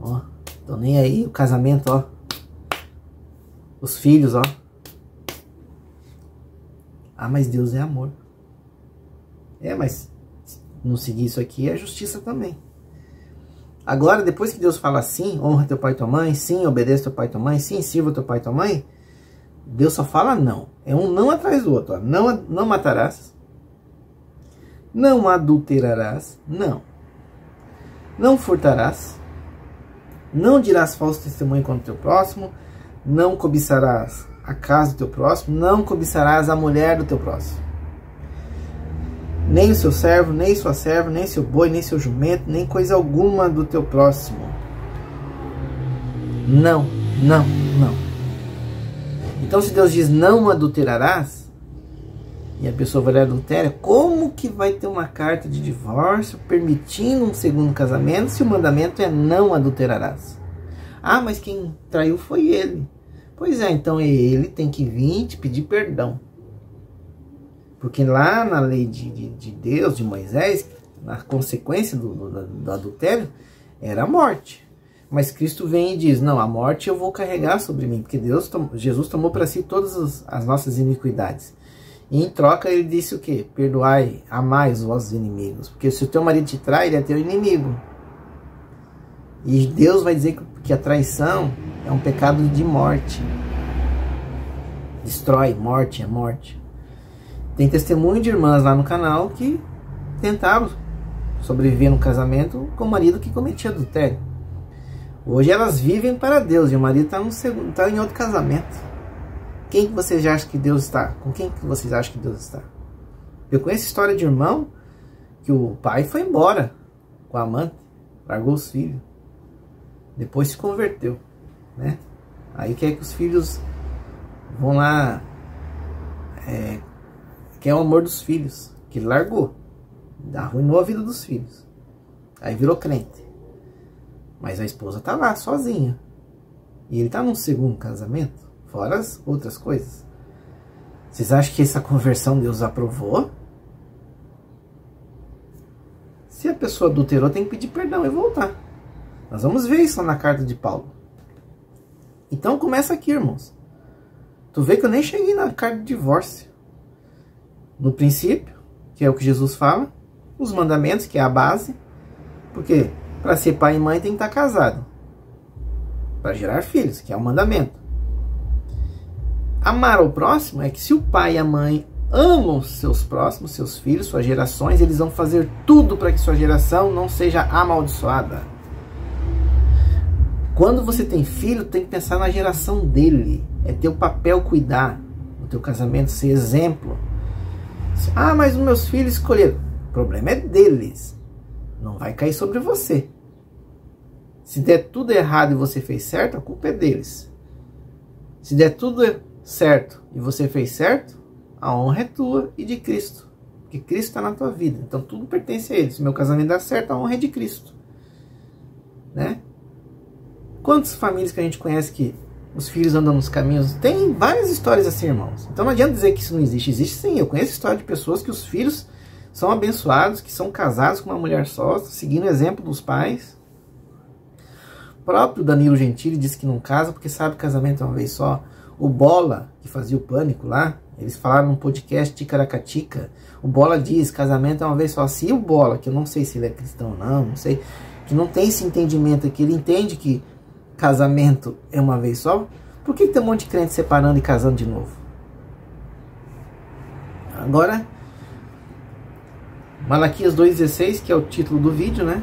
ó. Tô nem aí, o casamento, ó. Os filhos, ó. Ah, mas Deus é amor. Mas não seguir isso aqui é justiça também. Agora, depois que Deus fala sim, honra teu pai e tua mãe, sim, obedeça teu pai e tua mãe, sim, sirva teu pai e tua mãe, Deus só fala não. É um não atrás do outro. Ó. Não matarás. Não adulterarás. Não furtarás. Não dirás falso testemunho contra o teu próximo. Não cobiçarás a casa do teu próximo. Não cobiçarás a mulher do teu próximo. Nem o seu servo, nem sua serva, nem seu boi, nem seu jumento, nem coisa alguma do teu próximo. Não. Então, se Deus diz não adulterarás, e a pessoa vai lá e adultera, como que vai ter uma carta de divórcio permitindo um 2º casamento se o mandamento é não adulterarás? Ah, mas quem traiu foi ele. Pois é, então ele tem que vir te pedir perdão. Porque lá na lei de Deus, de Moisés, a consequência do adultério era a morte. Mas Cristo vem e diz, não, a morte eu vou carregar sobre mim, porque Jesus tomou para si todas as nossas iniquidades. E em troca ele disse o quê? Perdoai, amai os vossos inimigos. Porque se o teu marido te trai, ele é teu inimigo. E Deus vai dizer que a traição é um pecado de morte. Destrói, morte é morte. Tem testemunho de irmãs lá no canal que tentaram sobreviver no casamento com o marido que cometia adultério. Hoje elas vivem para Deus e o marido está em outro casamento. Quem que vocês acham que Deus está? Com quem que vocês acham que Deus está? Eu conheço história de irmão que o pai foi embora com a amante, largou os filhos, depois se converteu, né? Aí quer que os filhos vão lá que é o amor dos filhos, que ele largou, arruinou a vida dos filhos, aí virou crente, mas a esposa tá lá, sozinha, e ele tá num segundo casamento, fora as outras coisas. Vocês acham que essa conversão Deus aprovou? Se a pessoa adulterou, tem que pedir perdão e voltar. Nós vamos ver isso lá na carta de Paulo. Então começa aqui, irmãos. Tu vê que eu nem cheguei na carta de divórcio. No princípio, que é o que Jesus fala, os mandamentos, que é a base. Porque para ser pai e mãe tem que estar casado. Para gerar filhos, que é o mandamento. Amar ao próximo é que se o pai e a mãe amam seus próximos, seus filhos, suas gerações, eles vão fazer tudo para que sua geração não seja amaldiçoada. Quando você tem filho, tem que pensar na geração dele. É teu papel cuidar do teu casamento, ser exemplo. Ah, mas os meus filhos escolheram. O problema é deles. Não vai cair sobre você. Se der tudo errado e você fez certo, a culpa é deles. Se der tudo certo e você fez certo, a honra é tua e de Cristo. Porque Cristo está na tua vida. Então tudo pertence a Ele. Se meu casamento dá certo, a honra é de Cristo. Né? Quantas famílias que a gente conhece que os filhos andam nos caminhos? Tem várias histórias assim, irmãos. Então não adianta dizer que isso não existe. Existe sim. Eu conheço história de pessoas que os filhos são abençoados, que são casados com uma mulher só, seguindo o exemplo dos pais. O próprio Danilo Gentili disse que não casa porque sabe que casamento é uma vez só. O Bola, que fazia o Pânico lá, eles falaram num podcast Ticaracatica. O Bola diz, casamento é uma vez só. Se o Bola, que eu não sei se ele é cristão ou não sei, que não tem esse entendimento aqui, ele entende que casamento é uma vez só, por que tem um monte de crente separando e casando de novo? Agora, Malaquias 2,16, que é o título do vídeo, né?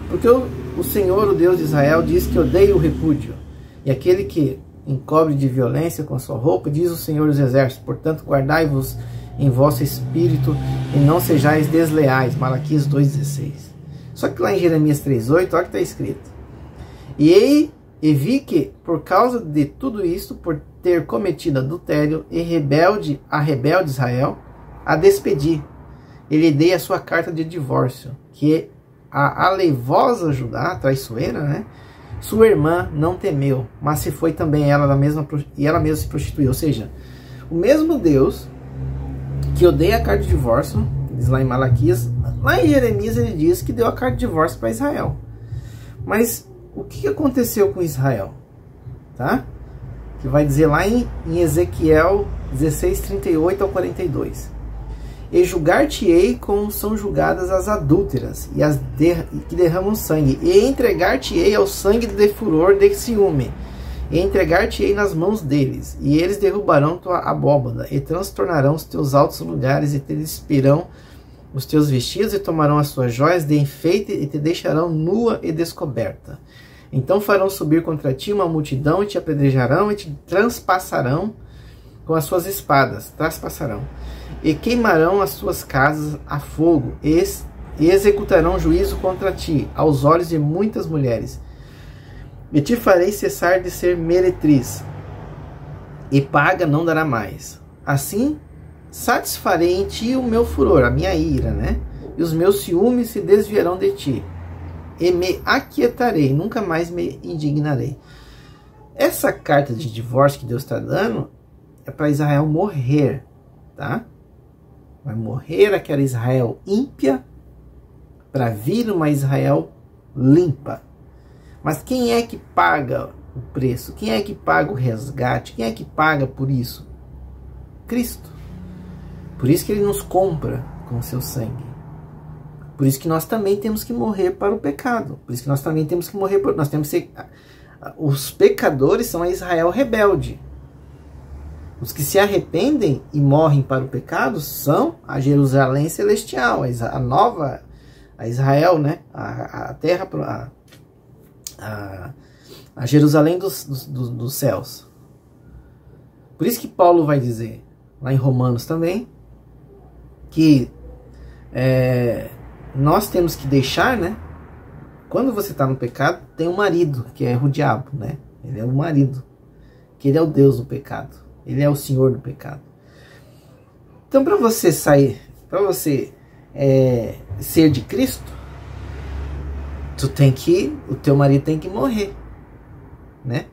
Porque o Senhor, o Deus de Israel, diz que odeia o repúdio, e aquele que encobre de violência com a sua roupa, diz o Senhor dos Exércitos, portanto guardai-vos em vosso espírito e não sejais desleais. Malaquias 2,16. Só que lá em Jeremias 3,8, olha o que está escrito. E vi que, por causa de tudo isto, por ter cometido adultério e rebelde Israel, a despedi. Ele dei a sua carta de divórcio, que a aleivosa Judá, traiçoeira, né? Sua irmã não temeu, mas se foi também ela e ela mesma se prostituiu. Ou seja, o mesmo Deus que odeia a carta de divórcio, diz lá em Malaquias, lá em Jeremias ele diz que deu a carta de divórcio para Israel. Mas o que aconteceu com Israel? Tá? Que vai dizer lá em Ezequiel 16, 38 ao 42. E julgar-te-ei como são julgadas as adúlteras e as que derramam sangue, e entregar-te-ei ao sangue de furor de ciúme, e entregar-te-ei nas mãos deles, e eles derrubarão tua abóbada, e transtornarão os teus altos lugares, e te despirão os teus vestidos, e tomarão as tuas joias de enfeite, e te deixarão nua e descoberta. Então farão subir contra ti uma multidão, e te apedrejarão, e te transpassarão com as suas espadas, traspassarão, e queimarão as tuas casas a fogo, e executarão juízo contra ti, aos olhos de muitas mulheres. E te farei cessar de ser meretriz, e paga não dará mais. Assim, satisfarei em ti o meu furor, a minha ira, né? E os meus ciúmes se desviarão de ti, e me aquietarei, nunca mais me indignarei. Essa carta de divórcio que Deus está dando é para Israel morrer, tá? Vai morrer aquela Israel ímpia para vir uma Israel limpa. Mas quem é que paga o preço? Quem é que paga o resgate? Quem é que paga por isso? Cristo. Por isso que ele nos compra com o seu sangue. Por isso que nós também temos que morrer para o pecado. Por isso que nós também temos que morrer por... Nós temos que ser... Os pecadores são a Israel rebelde. Os que se arrependem e morrem para o pecado são a Jerusalém celestial, a nova, a Israel, né? A terra, a Jerusalém dos céus. Por isso que Paulo vai dizer, lá em Romanos também, que nós temos que deixar, né? Quando você está no pecado, tem um marido, que é o diabo, né? Ele é o marido, que ele é o Deus do pecado. Ele é o senhor do pecado. Então, para você sair, para você ser de Cristo, o teu marido tem que morrer, né?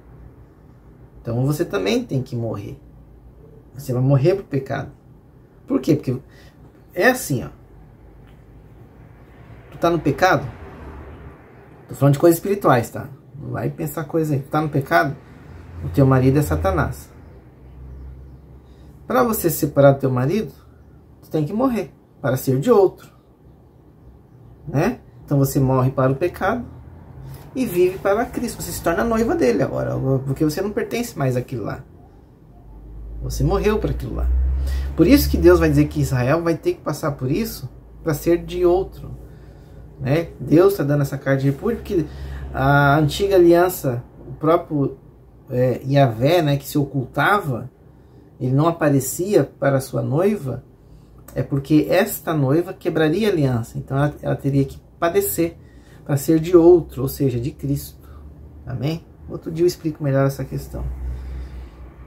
Então você também tem que morrer. Você vai morrer pro pecado. Por quê? Porque é assim, ó. Tu tá no pecado? Tô falando de coisas espirituais, tá? Não vai pensar coisa aí. Tu tá no pecado? O teu marido é Satanás. Para você se separar do teu marido, tu tem que morrer para ser de outro, né? Então você morre para o pecado e vive para Cristo. Você se torna noiva dele agora, porque você não pertence mais àquilo lá. Você morreu para aquilo lá. Por isso que Deus vai dizer que Israel vai ter que passar por isso para ser de outro, né? Deus está dando essa carta de repúdio porque a antiga aliança, o próprio Yahvé, né, que se ocultava, ele não aparecia para a sua noiva, é porque esta noiva quebraria a aliança. Então ela teria que padecer para ser de outro, ou seja, de Cristo. Amém? Outro dia eu explico melhor essa questão.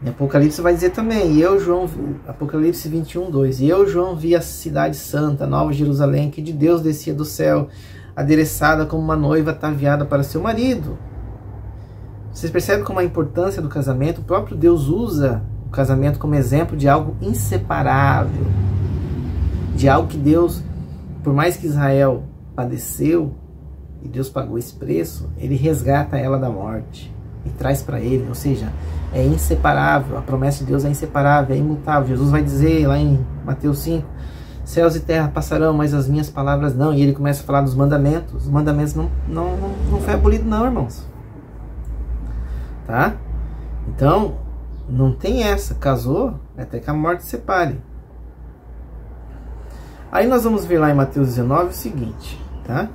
Em Apocalipse vai dizer também, e eu, João, Apocalipse 21, 2, e eu, João, vi a cidade santa, Nova Jerusalém, que de Deus descia do céu, adereçada como uma noiva ataviada para seu marido. Vocês percebem como a importância do casamento? O próprio Deus usa o casamento como exemplo de algo inseparável, de algo que Deus, por mais que Israel padeceu, e Deus pagou esse preço, ele resgata ela da morte e traz para ele, ou seja, é inseparável, a promessa de Deus é inseparável, é imutável. Jesus vai dizer lá em Mateus 5, céus e terra passarão, mas as minhas palavras não. E ele começa a falar dos mandamentos. Os mandamentos não foi abolido não, irmãos. Tá? Então, não tem essa. Casou, até que a morte separe. Aí nós vamos ver lá em Mateus 19 o seguinte, tá?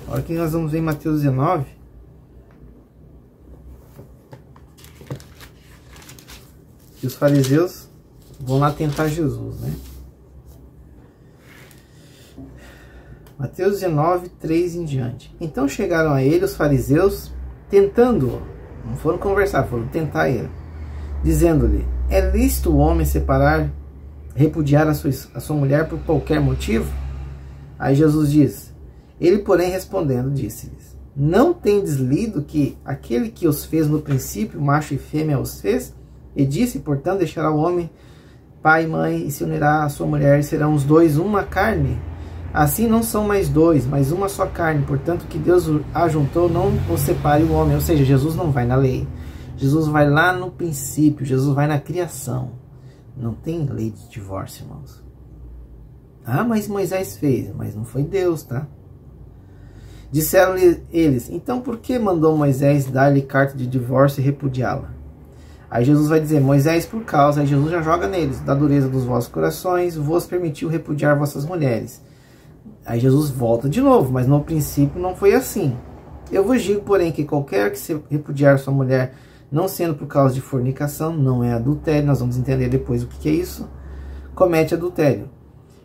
Olha que nós vamos ver em Mateus 19. Que os fariseus vão lá tentar Jesus, né? Mateus 19, 3 em diante. Então chegaram a ele os fariseus, tentando-o. Não foram conversar, foram tentar ele. Dizendo-lhe, é lícito o homem repudiar a sua mulher por qualquer motivo? Aí Jesus diz, ele porém respondendo, disse-lhes, não tendes lido que aquele que os fez no princípio, macho e fêmea os fez? E disse, portanto, deixará o homem pai e mãe, e se unirá à sua mulher, e serão os dois uma carne. Assim não são mais dois, mas uma só carne. Portanto, que Deus ajuntou, não o separe o homem. Ou seja, Jesus não vai na lei. Jesus vai lá no princípio, Jesus vai na criação. Não tem lei de divórcio, irmãos. Ah, mas Moisés fez, mas não foi Deus, tá? Disseram-lhe eles, então por que mandou Moisés dar-lhe carta de divórcio e repudiá-la? Aí Jesus vai dizer, Moisés por causa, aí Jesus já joga neles, da dureza dos vossos corações, vos permitiu repudiar vossas mulheres. Aí Jesus volta de novo, mas no princípio não foi assim. Eu vos digo, porém, que qualquer que se repudiar sua mulher, não sendo por causa de fornicação, não é adultério, nós vamos entender depois o que é isso, comete adultério.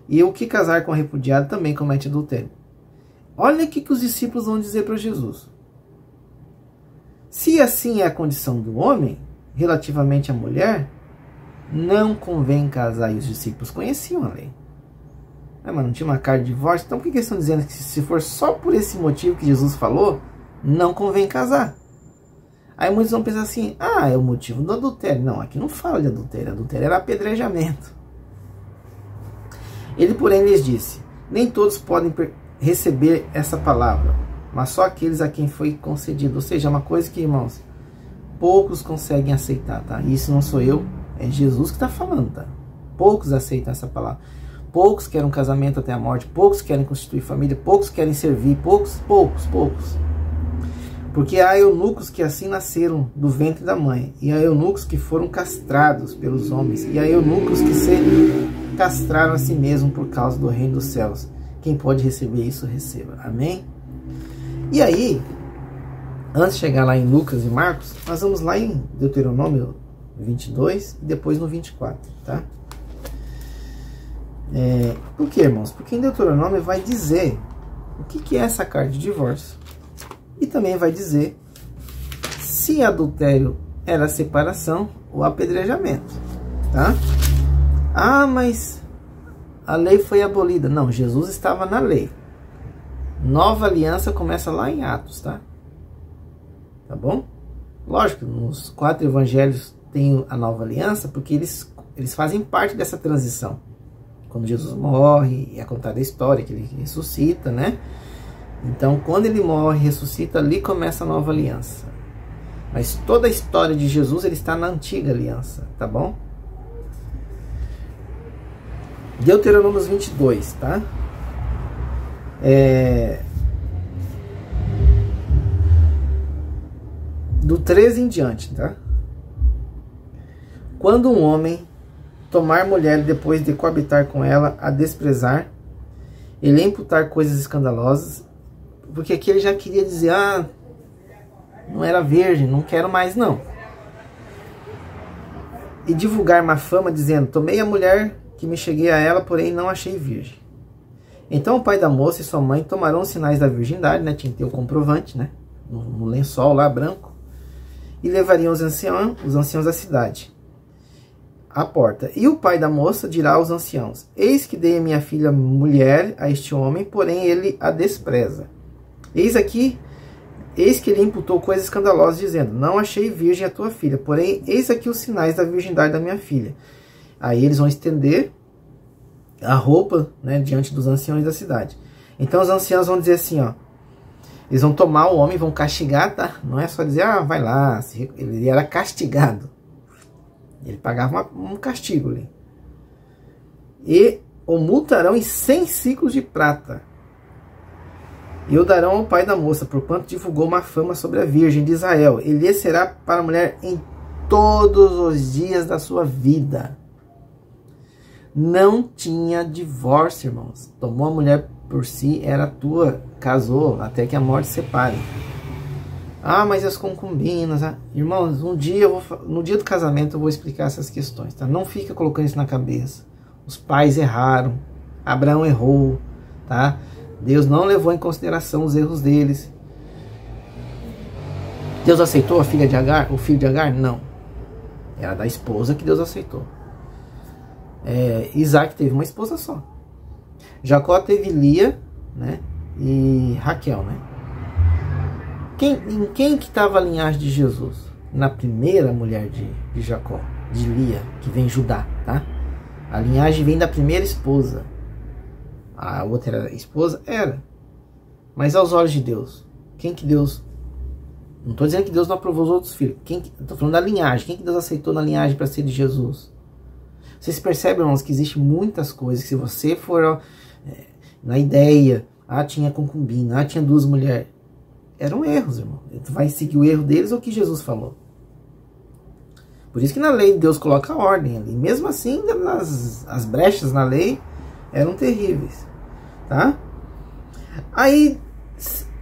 E o que casar com a repudiada também comete adultério. Olha o que os discípulos vão dizer para Jesus. Se assim é a condição do homem, relativamente à mulher, não convém casar. E os discípulos conheciam a lei. Mas não tinha uma carta de divórcio. Então por que eles estão dizendo que se for só por esse motivo que Jesus falou, não convém casar? Aí muitos vão pensar assim, é o motivo do adultério. Não, aqui não fala de adultério. Adultério era apedrejamento. Ele, porém, lhes disse, nem todos podem receber essa palavra, mas só aqueles a quem foi concedido. Ou seja, é uma coisa que, irmãos, poucos conseguem aceitar, tá? Isso não sou eu, é Jesus que está falando, tá? Poucos aceitam essa palavra. Poucos querem um casamento até a morte, poucos querem constituir família, poucos querem servir, poucos. Porque há eunucos que assim nasceram do ventre da mãe, e há eunucos que foram castrados pelos homens, e há eunucos que se castraram a si mesmos por causa do reino dos céus. Quem pode receber isso, receba. Amém? E aí, antes de chegar lá em Lucas e Marcos, nós vamos lá em Deuteronômio 22 e depois no 24, tá? Por que, irmãos? Porque em Deuteronômio vai dizer o que é essa carta de divórcio. E também vai dizer se adultério era separação ou apedrejamento, tá? Mas a lei foi abolida. Não, Jesus estava na lei. Nova aliança começa lá em Atos, tá? Tá bom? Lógico, nos 4 evangelhos tem a nova aliança, porque eles fazem parte dessa transição. Quando Jesus morre, é contada a história que ele ressuscita, né? Então, quando ele morre, ressuscita, ali começa a nova aliança. Mas toda a história de Jesus, ele está na antiga aliança, tá bom? Deuteronômio 22, tá? Do 13 em diante, tá? Quando um homem tomar mulher depois de coabitar com ela, a desprezar, ele imputar coisas escandalosas, porque aqui ele já queria dizer, não era virgem, não quero mais não. E divulgar má fama, dizendo, tomei a mulher que me cheguei a ela, porém não achei virgem. Então o pai da moça e sua mãe tomarão os sinais da virgindade, né? Tinha que ter o comprovante, né? No lençol lá branco. E levariam os anciãos da cidade à porta. E o pai da moça dirá aos anciãos, eis que dei a minha filha mulher a este homem, porém ele a despreza. Eis que ele imputou coisas escandalosas, dizendo, não achei virgem a tua filha, porém eis aqui os sinais da virgindade da minha filha. Aí eles vão estender a roupa, né, diante dos anciãos da cidade. Então os anciãos vão dizer assim, ó, eles vão tomar o homem, vão castigar, tá? Não é só dizer, vai lá, ele era castigado. Ele pagava um castigo ali. E o multarão em 100 ciclos de prata. E o darão ao pai da moça, porquanto divulgou uma fama sobre a virgem de Israel. Ele lhe será para a mulher em todos os dias da sua vida. Não tinha divórcio, irmãos. Tomou a mulher por si, era tua, casou, até que a morte separe. Mas as concubinas, irmãos, no dia do casamento eu vou explicar essas questões, tá? Não fica colocando isso na cabeça. Os pais erraram, Abraão errou, tá? Deus não levou em consideração os erros deles. Deus aceitou a filha de Agar, o filho de Agar? Não. Era da esposa que Deus aceitou. Isaac teve uma esposa só. Jacó teve Lia, né? E Raquel, né? Em quem que estava a linhagem de Jesus? Na primeira mulher de Jacó, de Lia, que vem Judá, tá? A linhagem vem da primeira esposa. A outra era esposa? Era. Mas aos olhos de Deus, quem que Deus... Não estou dizendo que Deus não aprovou os outros filhos. Estou falando da linhagem. Quem que Deus aceitou na linhagem para ser de Jesus? Vocês percebem, irmãos, que existem muitas coisas. Que se você for na ideia, tinha concubina, tinha 2 mulheres. Eram erros, irmão. Tu vai seguir o erro deles ou o que Jesus falou? Por isso que na lei Deus coloca ordem ali. Mesmo assim, as brechas na lei eram terríveis. Tá? Aí,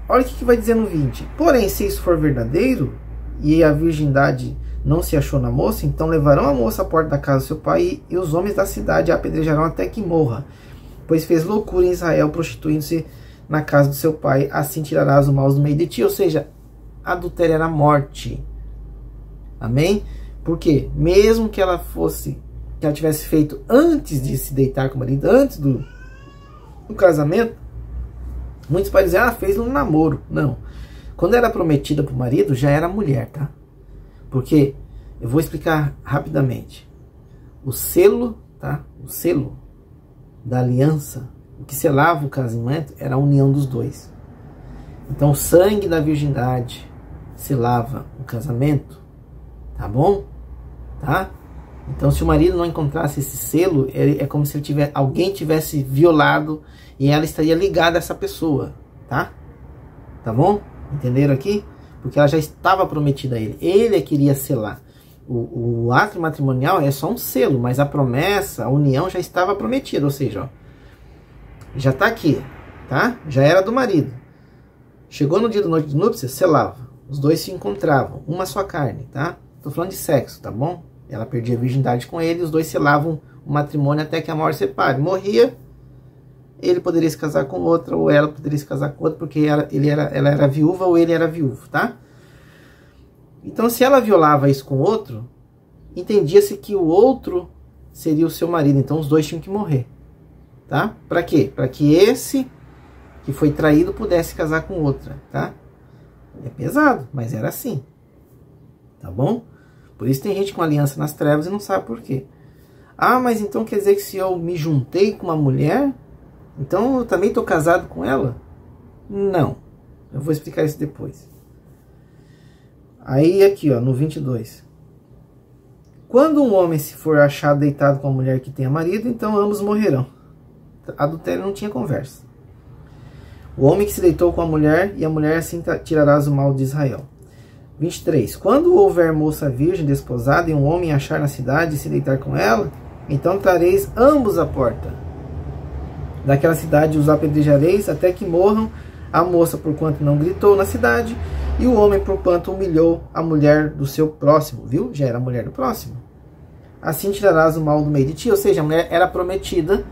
olha o que vai dizer no 20. Porém, se isso for verdadeiro, e a virgindade não se achou na moça, então levarão a moça à porta da casa do seu pai, e os homens da cidade a apedrejarão até que morra. Pois fez loucura em Israel, prostituindo-se na casa do seu pai, assim tirarás o mal do meio de ti. Ou seja, adultério era morte. Amém? Porque mesmo que ela tivesse feito antes de se deitar com o marido, antes do casamento, muitos podem dizer, fez um namoro. Não. Quando era prometida para o marido, já era mulher, tá? Porque, eu vou explicar rapidamente. O selo, tá? O selo da aliança, o que selava o casamento era a união dos dois. Então o sangue da virgindade selava o casamento, tá bom? Tá? Então se o marido não encontrasse esse selo, é como se alguém tivesse violado e ela estaria ligada a essa pessoa, tá? Tá bom? Entenderam aqui? Porque ela já estava prometida a ele. Ele queria selar. O ato matrimonial é só um selo, mas a promessa, a união já estava prometida, ou seja, ó, já está aqui, tá? Já era do marido. Chegou no dia da noite de núpcias, selava. Os dois se encontravam, uma só carne, tá? Tô falando de sexo, tá bom? Ela perdia a virgindade com ele, os dois selavam o matrimônio até que a morte separe. Morria, ele poderia se casar com outra, ou ela poderia se casar com outra, porque ela era viúva ou ele era viúvo, tá? Então, se ela violava isso com outro, entendia-se que o outro seria o seu marido. Então, os dois tinham que morrer. tá? Para quê? Para que esse que foi traído pudesse casar com outra, tá? É pesado, mas era assim, tá bom? Por isso tem gente com aliança nas trevas e não sabe por quê. Ah, mas então quer dizer que se eu me juntei com uma mulher, então eu também estou casado com ela? Não, eu vou explicar isso depois. Aí aqui, ó, no 22. Quando um homem se for achado deitado com a mulher que tenha marido, então ambos morrerão. Adultério não tinha conversa. O homem que se deitou com a mulher, e a mulher assim tirarás o mal de Israel. 23. Quando houver moça virgem desposada, e um homem achar na cidade e se deitar com ela, então trareis ambos à porta daquela cidade, os apedrejareis até que morram, a moça porquanto não gritou na cidade, e o homem porquanto humilhou a mulher do seu próximo. Viu? Já era a mulher do próximo. Assim tirarás o mal do meio de ti. Ou seja, a mulher era prometida,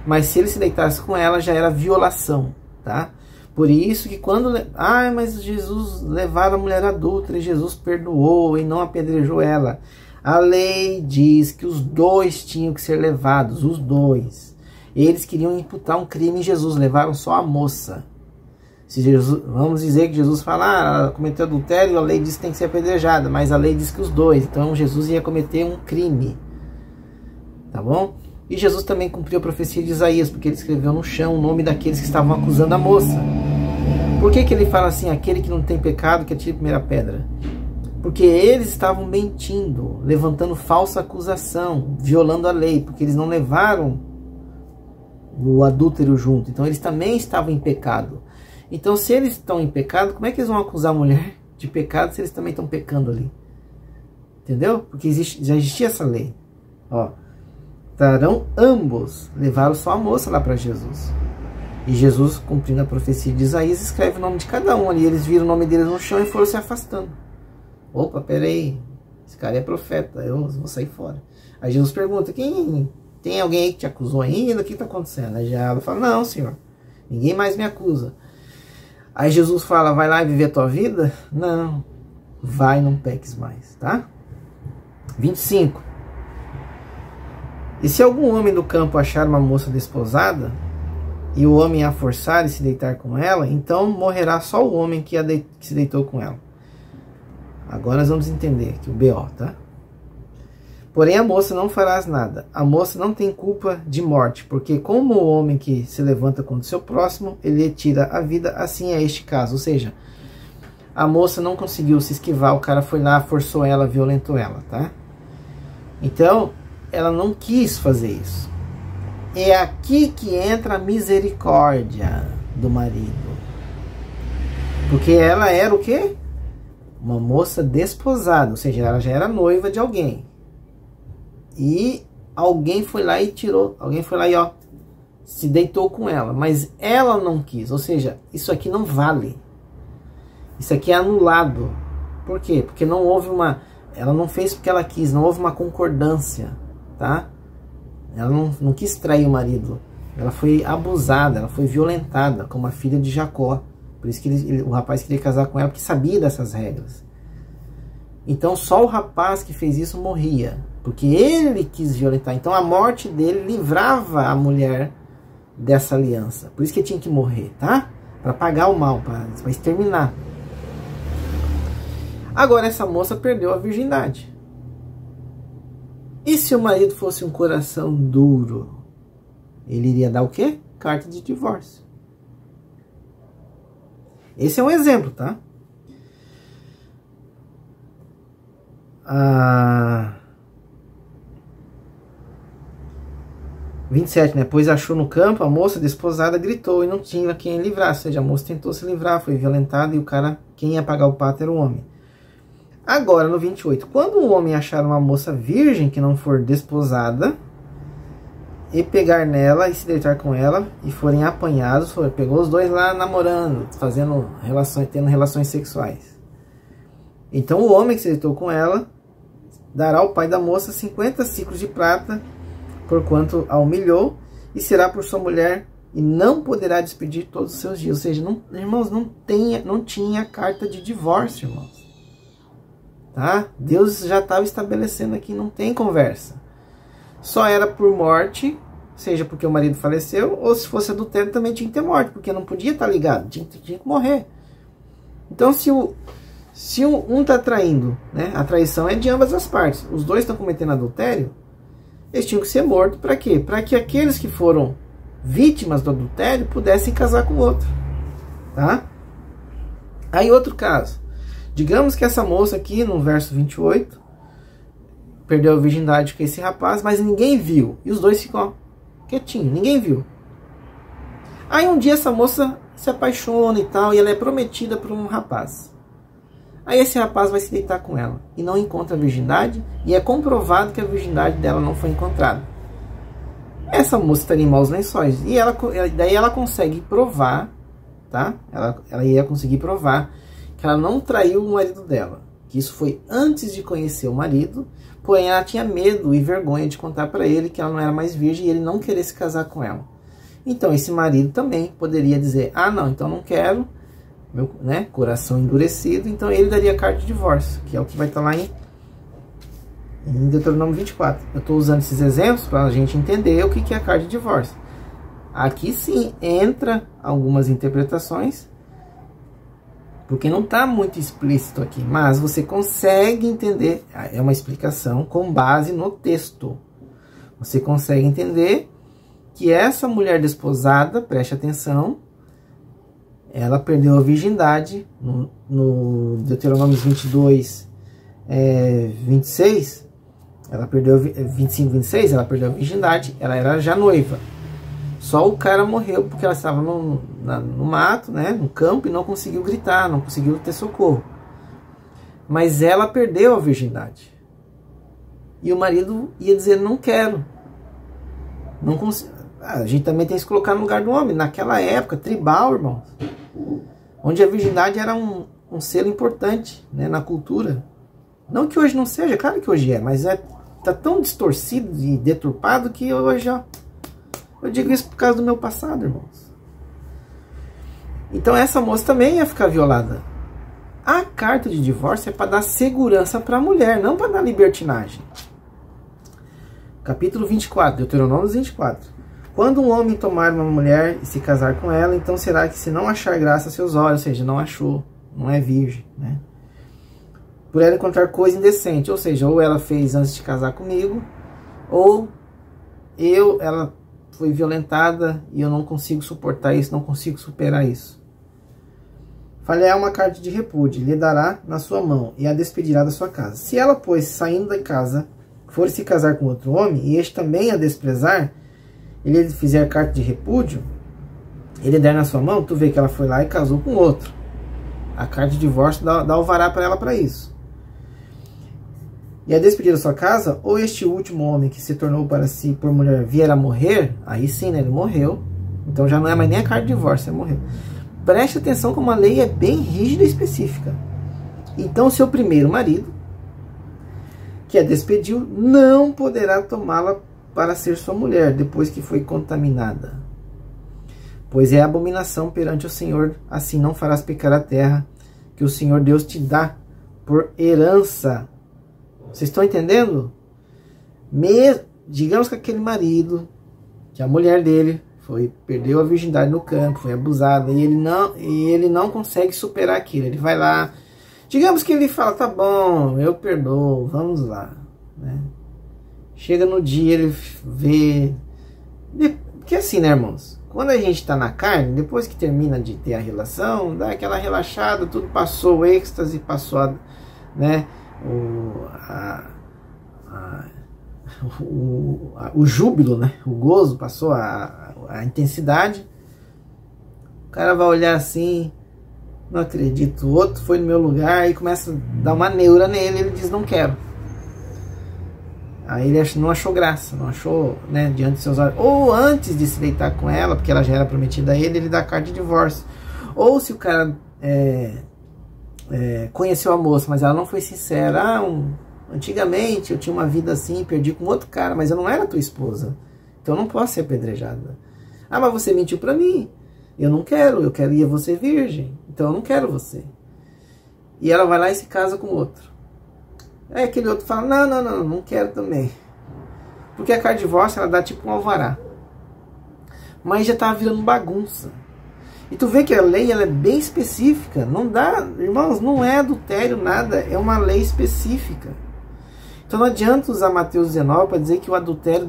mas se ele se deitasse com ela, já era violação, tá? Por isso que quando... Ah, mas Jesus levaram a mulher adulta e Jesus perdoou e não apedrejou ela. A lei diz que os dois tinham que ser levados, os dois. Eles queriam imputar um crime em Jesus, levaram só a moça. Se Jesus, vamos dizer que Jesus fala, ela cometeu adultério, a lei diz que tem que ser apedrejada, mas a lei diz que os dois. Então Jesus ia cometer um crime, tá bom? E Jesus também cumpriu a profecia de Isaías, porque ele escreveu no chão o nome daqueles que estavam acusando a moça. Por que ele fala assim, aquele que não tem pecado que atire a primeira pedra? Porque eles estavam mentindo, levantando falsa acusação, violando a lei, porque eles não levaram o adúltero junto, então eles também estavam em pecado. Então se eles estão em pecado, como é que eles vão acusar a mulher de pecado se eles também estão pecando ali? Entendeu? Porque já existia essa lei. Ó, trarão ambos, levaram só a moça lá para Jesus. E Jesus, cumprindo a profecia de Isaías, escreve o nome de cada um ali. Eles viram o nome deles no chão e foram se afastando. Opa, peraí, esse cara é profeta, eu vou sair fora. Aí Jesus pergunta, tem alguém aí que te acusou ainda? O que está acontecendo? Aí já ela fala, não, senhor, ninguém mais me acusa. Aí Jesus fala, vai lá e viver a tua vida? Não, vai, não peques mais, tá? 25. E se algum homem do campo achar uma moça desposada, e o homem a forçar e se deitar com ela, então morrerá só o homem que se deitou com ela. Agora nós vamos entender aqui o BO, tá? Porém a moça não farás nada. A moça não tem culpa de morte, porque como o homem que se levanta contra o seu próximo, ele tira a vida, assim é este caso. Ou seja, a moça não conseguiu se esquivar, o cara foi lá, forçou ela, violentou ela, tá? Então, ela não quis fazer isso. É aqui que entra a misericórdia do marido. Porque ela era o quê? Uma moça desposada, ou seja, ela já era noiva de alguém. E alguém foi lá e tirou, alguém foi lá e ó, se deitou com ela, mas ela não quis, ou seja, isso aqui não vale. Isso aqui é anulado. Por quê? Porque não houve ela não fez porque ela quis, não houve uma concordância, tá? Ela não quis trair o marido, ela foi abusada, ela foi violentada, como a filha de Jacó. Por isso que o rapaz queria casar com ela, porque sabia dessas regras. Então só o rapaz que fez isso morria, porque ele quis violentar. Então a morte dele livrava a mulher dessa aliança. Por isso que ele tinha que morrer, tá? Para pagar o mal, para exterminar. Agora essa moça perdeu a virgindade. E se o marido fosse um coração duro? Ele iria dar o quê? Carta de divórcio. Esse é um exemplo, tá? 27, né? Pois achou no campo, a moça desposada gritou e não tinha quem livrar. Ou seja, a moça tentou se livrar, foi violentada e o cara, quem ia pagar o pato era o homem. Agora, no 28, quando um homem achar uma moça virgem que não for desposada e pegar nela e se deitar com ela e forem apanhados, pegou os dois lá namorando, fazendo relações, tendo relações sexuais. Então o homem que se deitou com ela dará ao pai da moça 50 ciclos de prata, porquanto a humilhou, e será por sua mulher, e não poderá despedir todos os seus dias. Ou seja, não, irmãos, não tinha carta de divórcio, irmãos. Tá? Deus já estava estabelecendo aqui, não tem conversa. Só era por morte seja porque o marido faleceu, ou se fosse adultério também tinha que ter morte, porque não podia estar ligado, tinha que morrer. Então se um está traindo, né, a traição é de ambas as partes, os dois estão cometendo adultério, eles tinham que ser mortos. Para quê? Para que aqueles que foram vítimas do adultério pudessem casar com o outro, tá? Aí outro caso, digamos que essa moça aqui no verso 28 perdeu a virgindade com esse rapaz, mas ninguém viu, e os dois ficam quietinhos, ninguém viu. Aí um dia essa moça se apaixona e tal, e ela é prometida por um rapaz. Aí esse rapaz vai se deitar com ela e não encontra a virgindade, e é comprovado que a virgindade dela não foi encontrada. Essa moça estaria em maus lençóis, e daí ela consegue provar, tá? Ela ia conseguir provar que ela não traiu o marido dela, que isso foi antes de conhecer o marido, porém ela tinha medo e vergonha de contar para ele que ela não era mais virgem e ele não querer se casar com ela. Então esse marido também poderia dizer, ah não, então não quero, meu, né, coração endurecido, então ele daria carta de divórcio, que é o que vai estar lá em Deuteronômio 24. Eu estou usando esses exemplos para a gente entender o que é a carta de divórcio. Aqui sim entra algumas interpretações, porque não está muito explícito aqui, mas você consegue entender, é uma explicação com base no texto. Você consegue entender que essa mulher desposada, preste atenção, ela perdeu a virgindade no Deuteronômio 22, 26, ela perdeu 25, 26, ela perdeu a virgindade, ela era já noiva. Só o cara morreu porque ela estava no mato, né, no campo, e não conseguiu gritar, não conseguiu ter socorro. Mas ela perdeu a virgindade. E o marido ia dizer, não quero. Não consigo. A gente também tem que se colocar no lugar do homem. Naquela época, tribal, irmãos, onde a virgindade era um selo importante, né, na cultura. Não que hoje não seja, claro que hoje é, mas tá tão distorcido e deturpado que hoje, ó, eu digo isso por causa do meu passado, irmãos. Então essa moça também ia ficar violada. A carta de divórcio é para dar segurança para a mulher, não para dar libertinagem. Capítulo 24, Deuteronômio 24. Quando um homem tomar uma mulher e se casar com ela, então será que se não achar graça a seus olhos, ou seja, não achou, não é virgem, né? Por ela encontrar coisa indecente, ou seja, ou ela fez antes de casar comigo, ou ela foi violentada e eu não consigo suportar isso, não consigo superar isso. Falhar uma carta de repúdio, lhe dará na sua mão e a despedirá da sua casa. Se ela, pois, saindo da casa, for se casar com outro homem, e este também a desprezar, ele lhe fizer carta de repúdio, ele der na sua mão, tu vê que ela foi lá e casou com outro. A carta de divórcio dá alvará para ela para isso. E a despedir da sua casa, ou este último homem que se tornou para si por mulher vier a morrer, aí sim, né, ele morreu, então já não é mais nem a carta de divórcio, ele morreu. Preste atenção como a lei é bem rígida e específica. Então seu primeiro marido, que a despediu, não poderá tomá-la para ser sua mulher, depois que foi contaminada. Pois é abominação perante o Senhor, assim não farás pecar a terra, que o Senhor Deus te dá por herança. Vocês estão entendendo? Digamos que aquele marido, que a mulher dele perdeu a virgindade no campo, foi abusada, e ele não consegue superar aquilo. Ele vai lá, digamos que ele fala, tá bom, eu perdoo, vamos lá, né? Chega no dia, ele vê, porque assim, né, irmãos, quando a gente tá na carne, depois que termina de ter a relação, dá aquela relaxada, tudo passou, o êxtase passou, né, o júbilo, né, o gozo, passou a intensidade. O cara vai olhar assim, não acredito, o outro foi no meu lugar, e começa a dar uma neura nele, ele diz, não quero. Aí ele não achou graça, não achou, né, diante de seus olhos. Ou antes de se deitar com ela, porque ela já era prometida a ele dá carta de divórcio. Ou se o cara conheceu a moça, mas ela não foi sincera. Antigamente eu tinha uma vida assim, perdi com outro cara, mas eu não era tua esposa, então eu não posso ser apedrejada. Ah, mas você mentiu pra mim. Eu não quero, eu queria você virgem, então eu não quero você. E ela vai lá e se casa com outro. Aí aquele outro fala, não quero também. Porque a carta de divórcio, ela dá tipo um alvará. mas já estava virando bagunça. E tu vê que a lei ela é bem específica. Não dá, irmãos, não é adultério nada, é uma lei específica. Então não adianta usar Mateus 19 para dizer que o adultério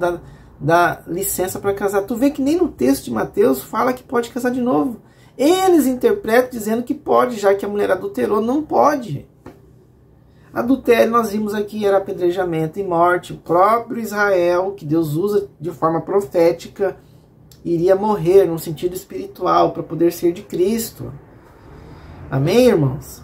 dá licença para casar. Tu vê que nem no texto de Mateus fala que pode casar de novo. Eles interpretam dizendo que pode, já que a mulher adulterou. Não pode. Adultério, nós vimos aqui, era apedrejamento e morte. O próprio Israel, que Deus usa de forma profética, iria morrer no sentido espiritual para poder ser de Cristo. Amém, irmãos?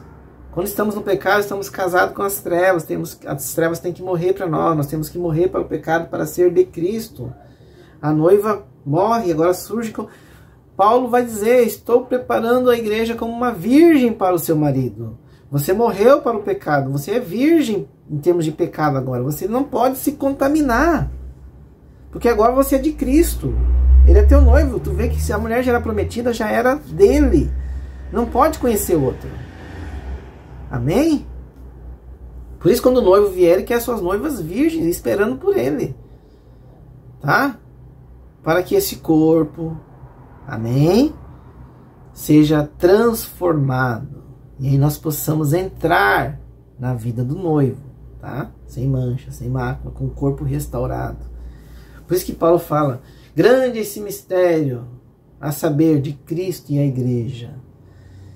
Quando estamos no pecado, estamos casados com as trevas. As trevas têm que morrer para nós temos que morrer para o pecado para ser de Cristo. A noiva morre, agora surge... Paulo vai dizer, estou preparando a igreja como uma virgem para o seu marido. Você morreu para o pecado, você é virgem em termos de pecado agora. Você não pode se contaminar, porque agora você é de Cristo. Ele é teu noivo. Tu vê que se a mulher já era prometida, já era dele. Não pode conhecer outro. Amém? Por isso quando o noivo vier, ele quer suas noivas virgens, esperando por ele. Tá? Para que esse corpo, amém, seja transformado. E aí nós possamos entrar na vida do noivo. Tá? Sem mancha, sem mácula, com o corpo restaurado. Por isso que Paulo fala, grande é esse mistério, a saber, de Cristo e a igreja.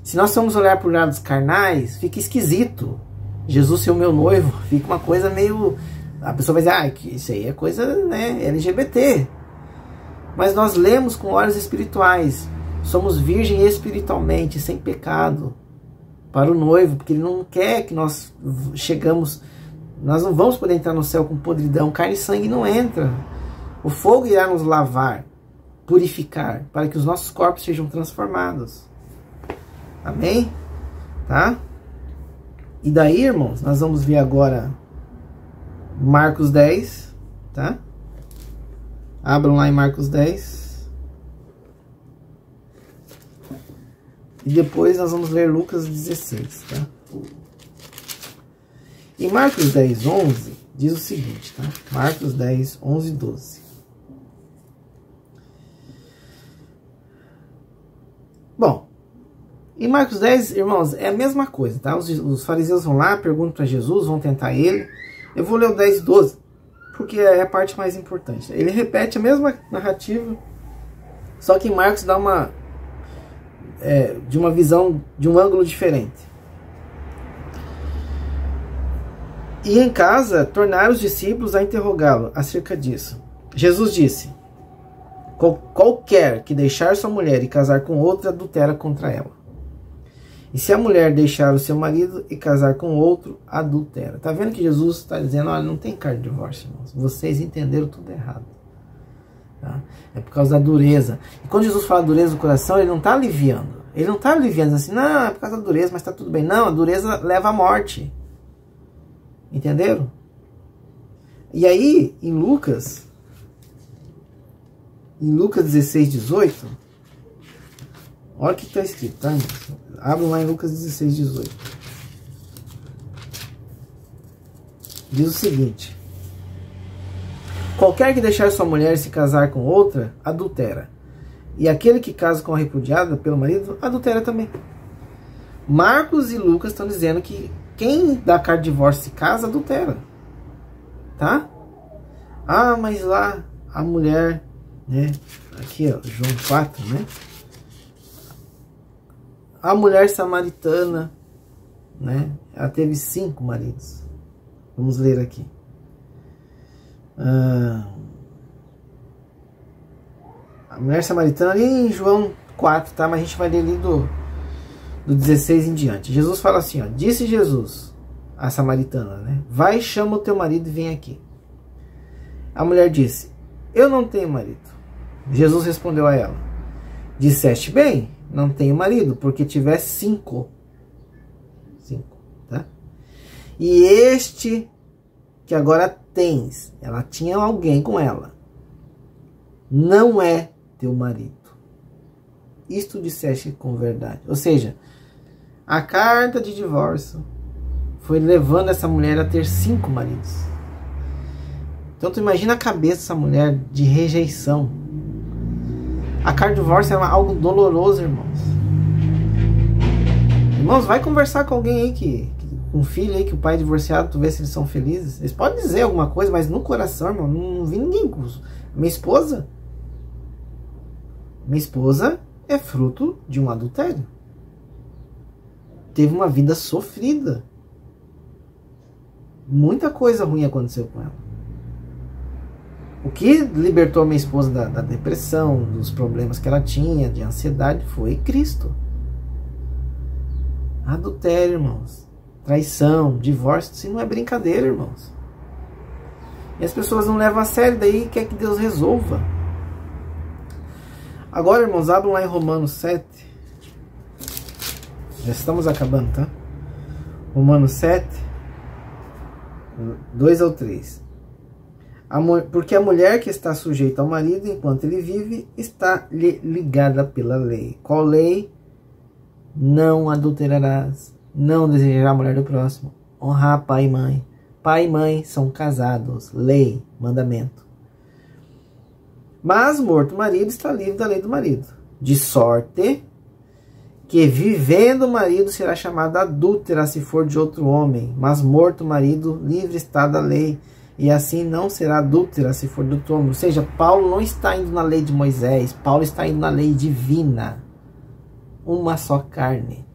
Se nós formos olhar por lados carnais, fica esquisito. Jesus ser o meu noivo, fica uma coisa meio... A pessoa vai dizer, isso aí é coisa, né, LGBT. Mas nós lemos com olhos espirituais. Somos virgem espiritualmente, sem pecado, para o noivo, porque ele não quer que nós chegamos... Nós não vamos poder entrar no céu com podridão. Carne e sangue não entra. O fogo irá nos lavar, purificar, para que os nossos corpos sejam transformados. Amém? Tá? E daí, irmãos, nós vamos ver agora Marcos 10, tá? Abram lá em Marcos 10. E depois nós vamos ler Lucas 16, tá? Em Marcos 10, 11, diz o seguinte, tá? Marcos 10, 11 e 12. Bom, em Marcos 10, irmãos, é a mesma coisa, tá? Os fariseus vão lá, perguntam para Jesus, vão tentar ele. Eu vou ler o 10 e 12, porque é a parte mais importante. Ele repete a mesma narrativa, só que em Marcos dá de uma visão, de um ângulo diferente. E em casa, tornaram os discípulos a interrogá-lo acerca disso. Jesus disse, qualquer que deixar sua mulher e casar com outra, adultera contra ela. E se a mulher deixar o seu marido e casar com outro, adultera. Tá vendo que Jesus está dizendo, olha, não tem carta de divórcio, irmãos. Vocês entenderam tudo errado. Tá? É por causa da dureza. E quando Jesus fala dureza do coração, ele não está aliviando. Ele não está aliviando assim, não, é por causa da dureza, mas está tudo bem. Não, a dureza leva à morte. Entenderam? E aí, em Lucas 16, 18, olha o que está escrito, tá? Abram lá em Lucas 16, 18. Diz o seguinte, qualquer que deixar sua mulher e se casar com outra, adultera. E aquele que casa com a repudiada pelo marido, adultera também. Marcos e Lucas estão dizendo que quem dá carta de divórcio se casa, adultera. Tá? Ah, mas lá a mulher, né? Aqui, ó, João 4, né? A mulher samaritana, né? Ela teve 5 maridos. Vamos ler aqui. A mulher samaritana ali em João 4, tá? Mas a gente vai ler ali do 16 em diante. Jesus fala assim, ó. Disse Jesus à samaritana, né? Vai, chama o teu marido e vem aqui. A mulher disse, eu não tenho marido. Jesus respondeu a ela, disseste bem, não tenho marido, porque tivesse 5. 5, tá? E este que agora tens, ela tinha alguém com ela, não é teu marido. Isto disseste com verdade. Ou seja, a carta de divórcio foi levando essa mulher a ter 5 maridos. Então tu imagina a cabeça dessa mulher de rejeição. A carta de divórcio é algo doloroso, irmãos. Irmãos, vai conversar com alguém aí com um filho aí que o pai é divorciado, tu vê se eles são felizes. Eles podem dizer alguma coisa, mas no coração, irmão, não vi ninguém. Minha esposa é fruto de um adultério. Teve uma vida sofrida. Muita coisa ruim aconteceu com ela. O que libertou minha esposa da depressão, dos problemas que ela tinha, de ansiedade, foi Cristo. Adultério, irmãos. Traição, divórcio, isso não é brincadeira, irmãos. E as pessoas não levam a sério, daí quer que Deus resolva. Agora, irmãos, abram lá em Romanos 7. Já estamos acabando, tá? Romanos 7, 2 ao 3. Porque a mulher que está sujeita ao marido enquanto ele vive está ligada pela lei. Qual lei? Não adulterarás, não desejarás a mulher do próximo, honrar pai e mãe. Pai e mãe são casados, lei, mandamento. Mas morto o marido está livre da lei do marido, de sorte que vivendo o marido será chamada adúltera se for de outro homem, mas morto o marido livre está da lei, e assim não será adúltera se for do outro homem. Ou seja, Paulo não está indo na lei de Moisés, Paulo está indo na lei divina. Uma só carne.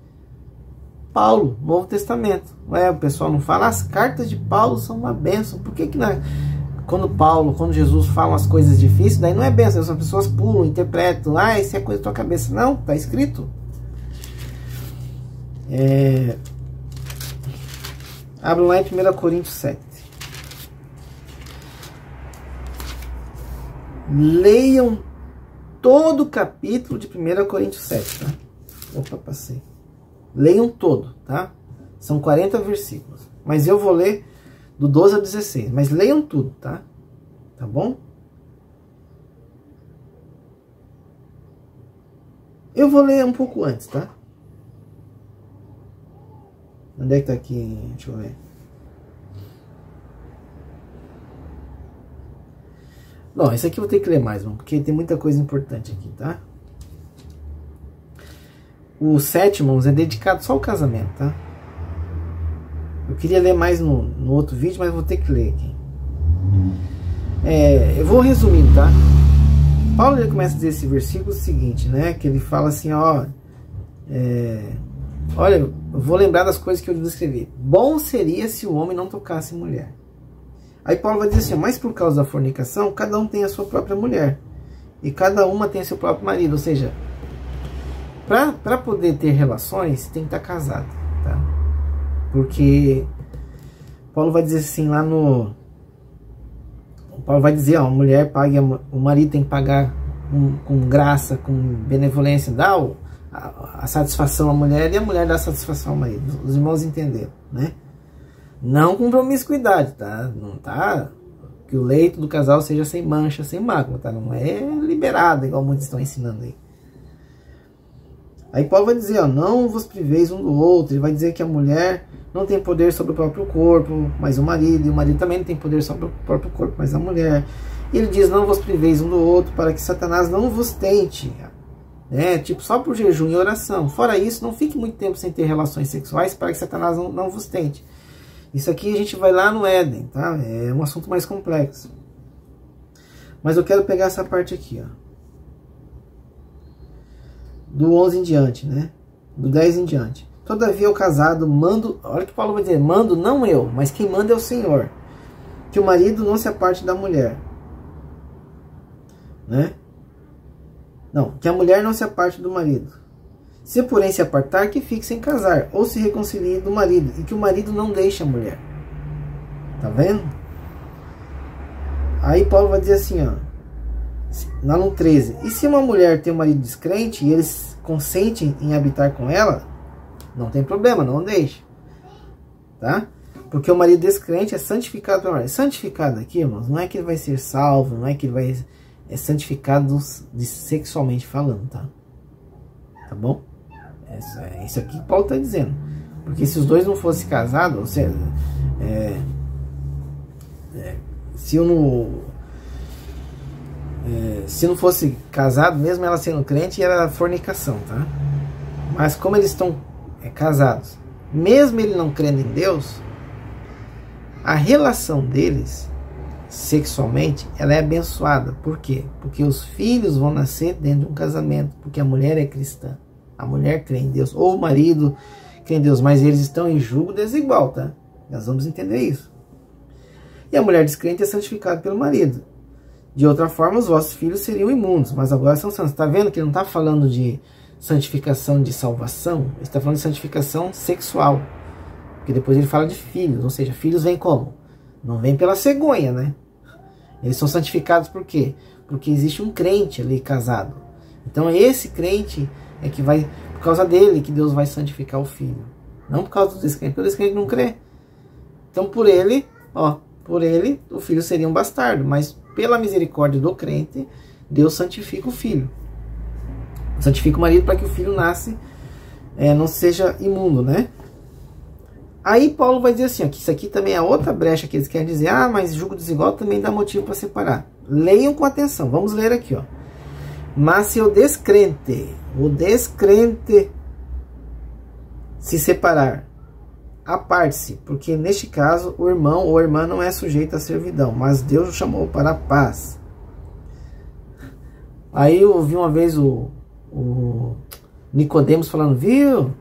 Paulo, Novo Testamento. O pessoal não fala, as cartas de Paulo são uma bênção. Por que quando Jesus fala umas coisas difíceis, daí não é bênção, as pessoas pulam, interpretam, isso é coisa da tua cabeça. Não, está escrito. Abra lá em 1 Coríntios 7. Leiam todo o capítulo de 1 Coríntios 7, tá? Opa, passei. Leiam todo, tá? São 40 versículos. Mas eu vou ler do 12 ao 16. Mas leiam tudo, tá? Tá bom? Eu vou ler um pouco antes, tá? Onde é que tá aqui? Deixa eu ver. Não, esse aqui eu vou ter que ler mais, mano, porque tem muita coisa importante aqui, tá? O 7, irmãos, é dedicado só ao casamento, tá? Eu queria ler mais no outro vídeo, mas vou ter que ler aqui. Eu vou resumindo, tá? Paulo ele começa a dizer esse versículo seguinte, né? Que ele fala assim, ó... olha, eu vou lembrar das coisas que eu descrevi. Bom seria se o homem não tocasse mulher. Aí Paulo vai dizer assim, mas por causa da fornicação, cada um tem a sua própria mulher. E cada uma tem seu próprio marido. Ou seja, para poder ter relações, tem que estar casado, tá? Porque Paulo vai dizer assim lá no... Paulo vai dizer, ó, a mulher paga, o marido tem que pagar com graça, com benevolência, dá a satisfação à mulher e a mulher dá a satisfação ao marido. Os irmãos entenderam, né? Não com promiscuidade, tá? Não tá que o leito do casal seja sem mancha, sem mácula, tá? Não é liberado, igual muitos estão ensinando aí. Aí Paulo vai dizer, ó, não vos priveis um do outro. Ele vai dizer que a mulher não tem poder sobre o próprio corpo, mas o marido, e o marido também não tem poder sobre o próprio corpo, mas a mulher. E ele diz, não vos priveis um do outro, para que Satanás não vos tente, né? Tipo, só por jejum e oração. Fora isso, não fique muito tempo sem ter relações sexuais, para que Satanás não vos tente. Isso aqui a gente vai lá no Éden, tá? É um assunto mais complexo. Mas eu quero pegar essa parte aqui, ó. Do 11 em diante, né? Do 10 em diante. Todavia o casado mando... Olha o que Paulo vai dizer. Mando não eu, mas quem manda é o Senhor. Que o marido não se aparte da mulher. Né? Não, que a mulher não se aparte do marido. Se porém se apartar, que fique sem casar, ou se reconcilie do marido, e que o marido não deixe a mulher. Tá vendo? Aí Paulo vai dizer assim, ó, lá no 13, e se uma mulher tem um marido descrente, e eles consentem em habitar com ela, não tem problema, não deixe. Tá? Porque o marido descrente é santificado pela mulher. Santificado aqui, irmãos, não é que ele vai ser salvo, não é que ele vai... É santificado sexualmente falando, tá? Tá bom? É isso aqui que Paulo está dizendo. Porque se os dois não fossem casados, ou seja, se eu não... Se não fosse casado, mesmo ela sendo crente, era fornicação, tá? Mas como eles estão casados, mesmo ele não crendo em Deus, a relação deles, sexualmente, ela é abençoada. Por quê? Porque os filhos vão nascer dentro de um casamento, porque a mulher é cristã, a mulher crê em Deus, ou o marido crê em Deus, mas eles estão em julgo desigual, tá? Nós vamos entender isso. E a mulher descrente é santificada pelo marido. De outra forma, os vossos filhos seriam imundos, mas agora são santos. Está vendo que ele não está falando de santificação de salvação? Ele está falando de santificação sexual. Porque depois ele fala de filhos, ou seja, filhos vêm como? Não vem pela cegonha, né? Eles são santificados por quê? Porque existe um crente ali casado. Então esse crente é que vai, por causa dele, que Deus vai santificar o filho. Não por causa do descrente, porque o descrente não crê. Então por ele, o filho seria um bastardo, mas pela misericórdia do crente, Deus santifica o filho. Santifica o marido para que o filho nasce, não seja imundo, né? Aí Paulo vai dizer assim, que isso aqui também é outra brecha que eles querem dizer, mas julgo desigual também dá motivo para separar. Leiam com atenção, vamos ler aqui, ó. Mas se o descrente se separar, aparte-se, porque neste caso o irmão ou a irmã não é sujeito à servidão, mas Deus o chamou para a paz. Aí eu ouvi uma vez o Nicodemos falando, viu?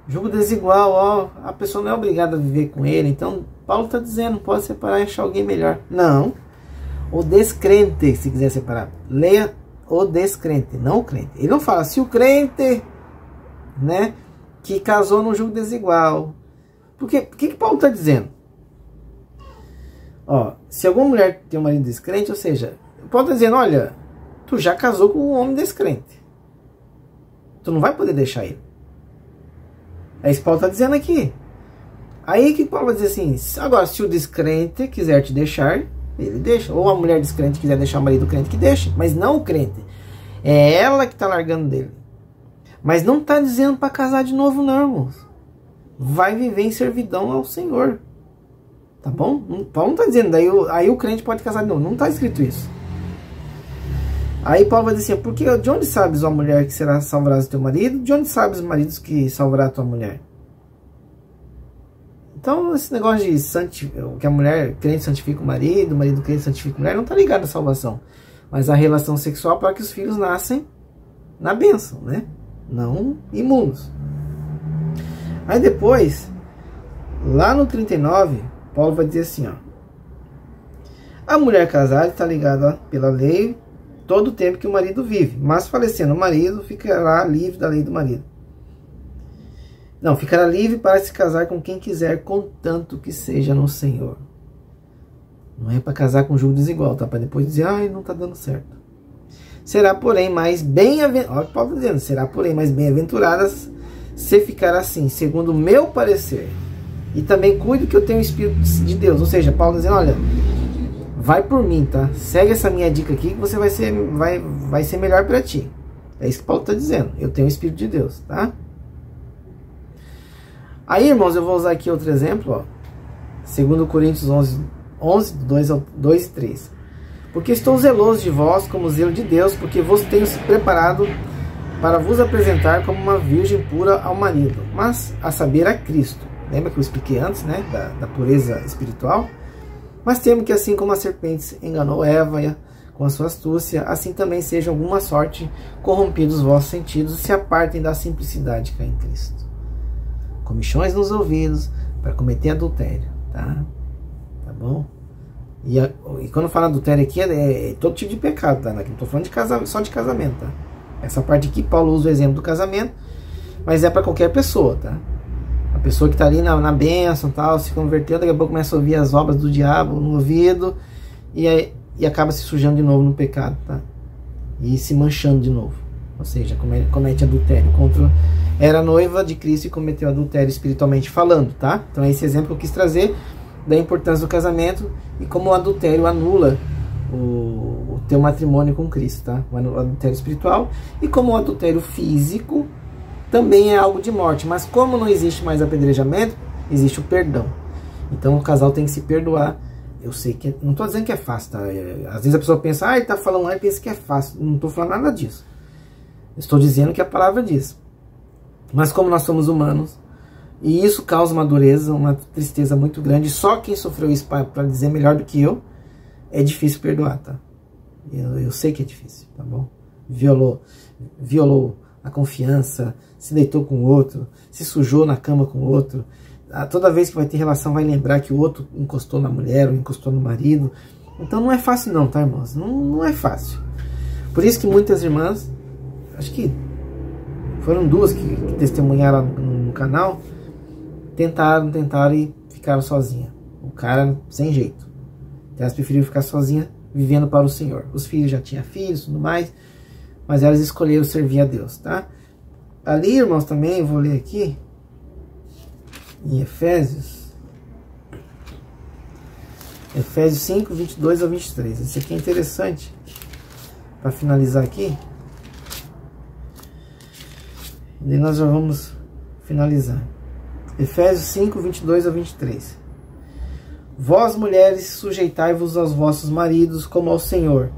Julgo desigual, ó, a pessoa não é obrigada a viver com ele. Então Paulo está dizendo, pode separar e achar alguém melhor. Não, o descrente, se quiser separar, leia o descrente, não o crente. Ele não fala, se o crente, né, que casou no julgo desigual. Porque o que Paulo está dizendo? Ó, se alguma mulher tem um marido descrente, ou seja, Paulo está dizendo, olha, tu já casou com um homem descrente. Tu não vai poder deixar ele. É isso que Paulo está dizendo aqui. Aí que Paulo vai dizer assim, agora se o descrente quiser te deixar, ele deixa. Ou a mulher descrente quiser deixar o marido crente, que deixa. Mas não o crente. É ela que está largando dele. Mas não está dizendo para casar de novo não, irmãos. Vai viver em servidão ao Senhor. Tá bom? Paulo não está dizendo, aí o crente pode casar de novo. Não está escrito isso. Aí Paulo vai dizer assim, porque de onde sabes, ó mulher, que será salvará o teu marido? De onde sabes, maridos, que salvará a tua mulher? Então, esse negócio de que a mulher crente santifica o marido crente santifica a mulher, não está ligado à salvação. Mas a relação sexual para que os filhos nascem na bênção, né? Não imundos. Aí depois, lá no 39, Paulo vai dizer assim, ó. A mulher casada está ligada pela lei todo o tempo que o marido vive, mas falecendo o marido, ficará livre da lei do marido. Não, ficará livre para se casar com quem quiser, contanto que seja no Senhor. Não é para casar com julgo desigual, tá? Para depois dizer, não está dando certo. Será, porém, mais bem-aventurada, olha o que Paulo está dizendo, será, porém, mais bem-aventuradas se ficar assim, segundo o meu parecer. E também cuide que eu tenho o Espírito de Deus. Ou seja, Paulo dizendo, olha, vai por mim, tá? Segue essa minha dica aqui que você vai ser melhor para ti. É isso que Paulo está dizendo. Eu tenho o Espírito de Deus, tá? Aí, irmãos, eu vou usar aqui outro exemplo, ó. 2 Coríntios 11, 2 e 3. Porque estou zeloso de vós como zelo de Deus, porque vos tenho preparado para vos apresentar como uma virgem pura ao marido, mas a saber a Cristo. Lembra que eu expliquei antes, né? Da pureza espiritual? Mas temo que assim como a serpente enganou Eva com a sua astúcia, assim também sejam alguma sorte corrompidos os vossos sentidos e se apartem da simplicidade que há em Cristo. Comichões nos ouvidos para cometer adultério, tá? Tá bom? E quando eu falo adultério aqui é todo tipo de pecado, tá? Não estou falando só de casamento, tá? Essa parte aqui Paulo usa o exemplo do casamento, mas é para qualquer pessoa, tá? A pessoa que está ali na bênção, tal, se converteu, daqui a pouco começa a ouvir as obras do diabo no ouvido e acaba se sujando de novo no pecado, tá? E se manchando de novo. Ou seja, comete adultério. Era noiva de Cristo e cometeu adultério espiritualmente falando, tá? Então é esse exemplo que eu quis trazer da importância do casamento e como o adultério anula o teu matrimônio com Cristo, tá? O adultério espiritual e como o adultério físico também é algo de morte, mas como não existe mais apedrejamento, existe o perdão. Então o casal tem que se perdoar Eu sei que... Não estou dizendo que é fácil, tá? Às vezes a pessoa pensa, ele está falando lá e pensa que é fácil. Não estou falando nada disso. Estou dizendo que a palavra diz. Mas como nós somos humanos, e isso causa uma dureza, uma tristeza muito grande, só quem sofreu isso para dizer melhor do que eu, é difícil perdoar, tá? Eu sei que é difícil, tá bom? Violou a confiança, se deitou com o outro, se sujou na cama com o outro. Toda vez que vai ter relação vai lembrar que o outro encostou na mulher ou encostou no marido. Então não é fácil não, tá, irmãos? Não é fácil. Por isso que muitas irmãs, acho que foram 2 que testemunharam no canal, tentaram e ficaram sozinhas. O cara sem jeito. Então elas preferiram ficar sozinhas, vivendo para o Senhor. Os filhos já tinham filhos e tudo mais, mas elas escolheram servir a Deus, tá? Ali, irmãos, também, eu vou ler aqui, em Efésios 5, 22 ao 23. Esse aqui é interessante, para finalizar aqui. E nós já vamos finalizar. Efésios 5, 22 ao 23. Vós, mulheres, sujeitai-vos aos vossos maridos como ao Senhor,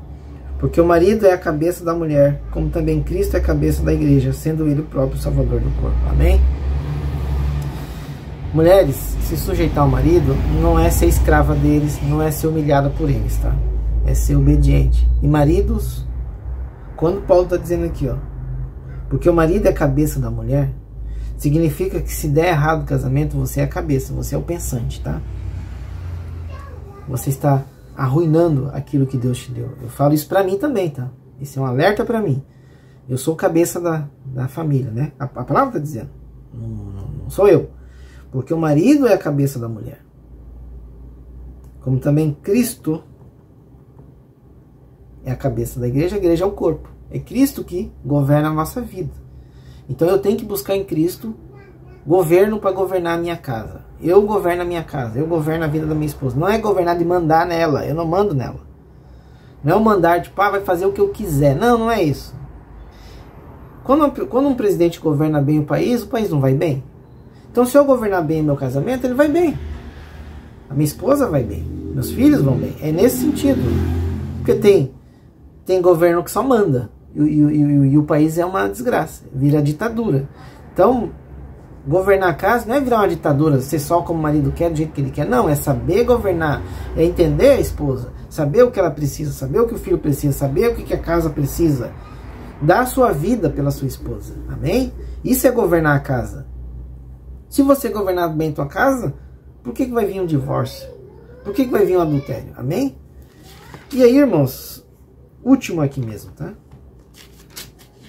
porque o marido é a cabeça da mulher, como também Cristo é a cabeça da igreja, sendo ele o próprio Salvador do corpo. Amém? Mulheres, se sujeitar ao marido não é ser escrava deles, não é ser humilhada por eles, tá? É ser obediente. E maridos, quando Paulo está dizendo aqui, ó, porque o marido é a cabeça da mulher, significa que se der errado o casamento, você é a cabeça, você é o pensante, tá? Você está arruinando aquilo que Deus te deu. Eu falo isso pra mim também, tá? Esse é um alerta pra mim. Eu sou cabeça da família, né? A palavra está dizendo. Não sou eu. Porque o marido é a cabeça da mulher. Como também Cristo é a cabeça da igreja é o corpo. É Cristo que governa a nossa vida. Então eu tenho que buscar em Cristo governo para governar a minha casa. Eu governo a minha casa, eu governo a vida da minha esposa. Não é governar de mandar nela, eu não mando nela. Não é o mandar, tipo, vai fazer o que eu quiser. Não é isso. Quando um presidente governa bem o país não vai bem. Então se eu governar bem o meu casamento, ele vai bem. A minha esposa vai bem, meus filhos vão bem. É nesse sentido. Porque tem governo que só manda. E o país é uma desgraça, vira ditadura. Então, governar a casa não é virar uma ditadura, ser só como o marido quer, do jeito que ele quer. Não, é saber governar, é entender a esposa, saber o que ela precisa, saber o que o filho precisa, saber o que a casa precisa. Dar a sua vida pela sua esposa, amém? Isso é governar a casa. Se você governar bem a tua casa, por que vai vir um divórcio? Por que vai vir um adultério, amém? E aí, irmãos, último aqui mesmo, tá?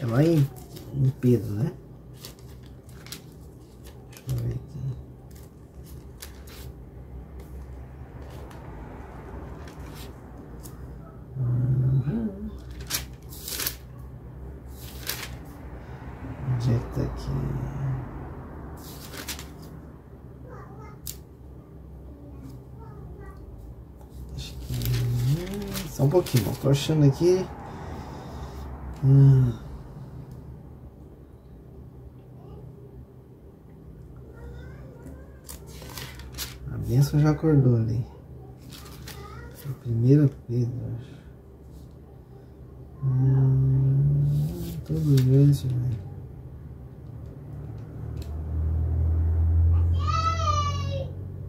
É lá em Pedro, né? Deixa eu ver aqui. Onde é que tá aqui? Acho que... Só um pouquinho, tô achando aqui. A bênção já acordou ali. Primeira Pedro, acho. Todos eles, velho.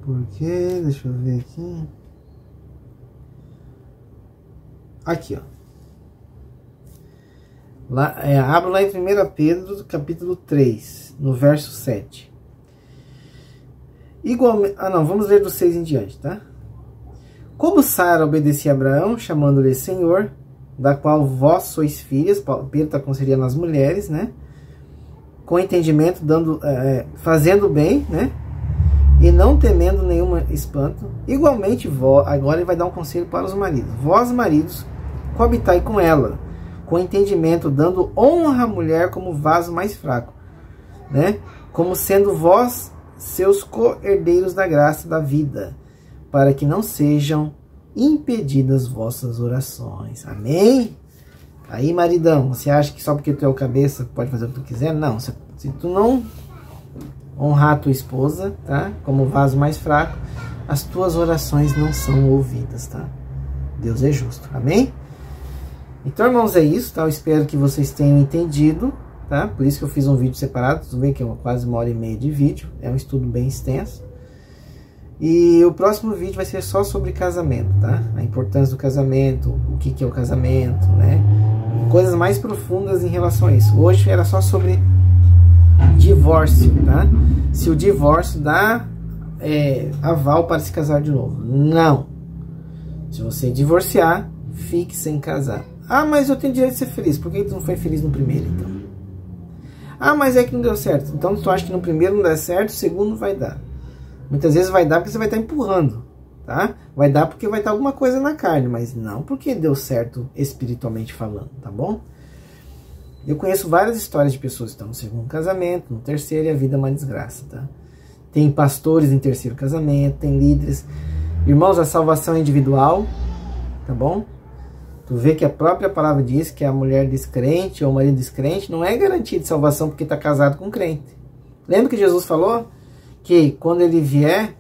Por quê? Deixa eu ver aqui. Aqui, ó. Lá, abro lá em 1 Pedro, capítulo 3, no verso 7. Igualmente, não, vamos ler do 6 em diante, tá? Como Sara obedecia a Abraão, chamando-lhe Senhor, da qual vós sois filhas, Pedro está considerando as mulheres, né? Com entendimento, fazendo bem, né? E não temendo nenhum espanto. Igualmente, agora ele vai dar um conselho para os maridos. Vós, maridos, coabitai com ela, com entendimento, dando honra à mulher como vaso mais fraco, né? Como sendo vós seus co-herdeiros da graça da vida, para que não sejam impedidas vossas orações. Amém? Aí, maridão, você acha que só porque tu é o cabeça pode fazer o que tu quiser? Não, se tu não honrar a tua esposa, tá? Como vaso mais fraco, as tuas orações não são ouvidas, tá? Deus é justo, amém? Então, irmãos, é isso, tá? Eu espero que vocês tenham entendido, tá? Por isso que eu fiz um vídeo separado, vocês veem que é quase 1h30 de vídeo, é um estudo bem extenso. E o próximo vídeo vai ser só sobre casamento, tá? A importância do casamento, o que é o casamento, né? Coisas mais profundas em relação a isso. Hoje era só sobre divórcio, tá? Se o divórcio dá aval para se casar de novo. Não. Se você divorciar, fique sem casar. Ah, mas eu tenho direito de ser feliz. Por que tu não foi feliz no primeiro, então? Ah, mas é que não deu certo. Então tu acha que no primeiro não dá certo, o segundo vai dar. Muitas vezes vai dar porque você vai estar empurrando, tá? Vai dar porque vai estar alguma coisa na carne, mas não porque deu certo espiritualmente falando, tá bom? Eu conheço várias histórias de pessoas que estão no segundo casamento, no terceiro, e a vida é uma desgraça, tá? Tem pastores em terceiro casamento, tem líderes. Irmãos, a salvação é individual, tá bom? Tu vê que a própria palavra diz que a mulher descrente ou o marido descrente não é garantia de salvação porque está casado com um crente. Lembra que Jesus falou que quando ele vier,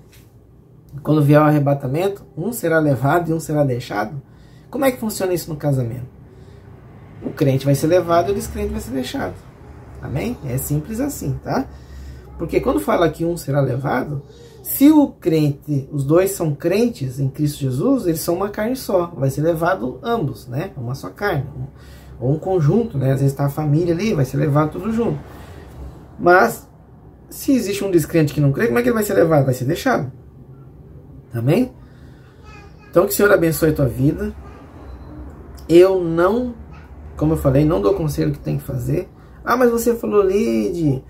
quando vier o arrebatamento, um será levado e um será deixado? Como é que funciona isso no casamento? O crente vai ser levado e o descrente vai ser deixado. Amém? É simples assim, tá? Porque quando fala que um será levado, se o crente, os dois são crentes em Cristo Jesus, eles são uma carne só. Vai ser levado ambos, né? Uma só carne. Ou um conjunto, né? Às vezes está a família ali, vai ser levado tudo junto. Mas se existe um descrente que não crê, como é que ele vai ser levado? Vai ser deixado. Amém? Então que o Senhor abençoe a tua vida. Eu não, como eu falei, não dou conselho que tem que fazer. Ah, mas você falou ali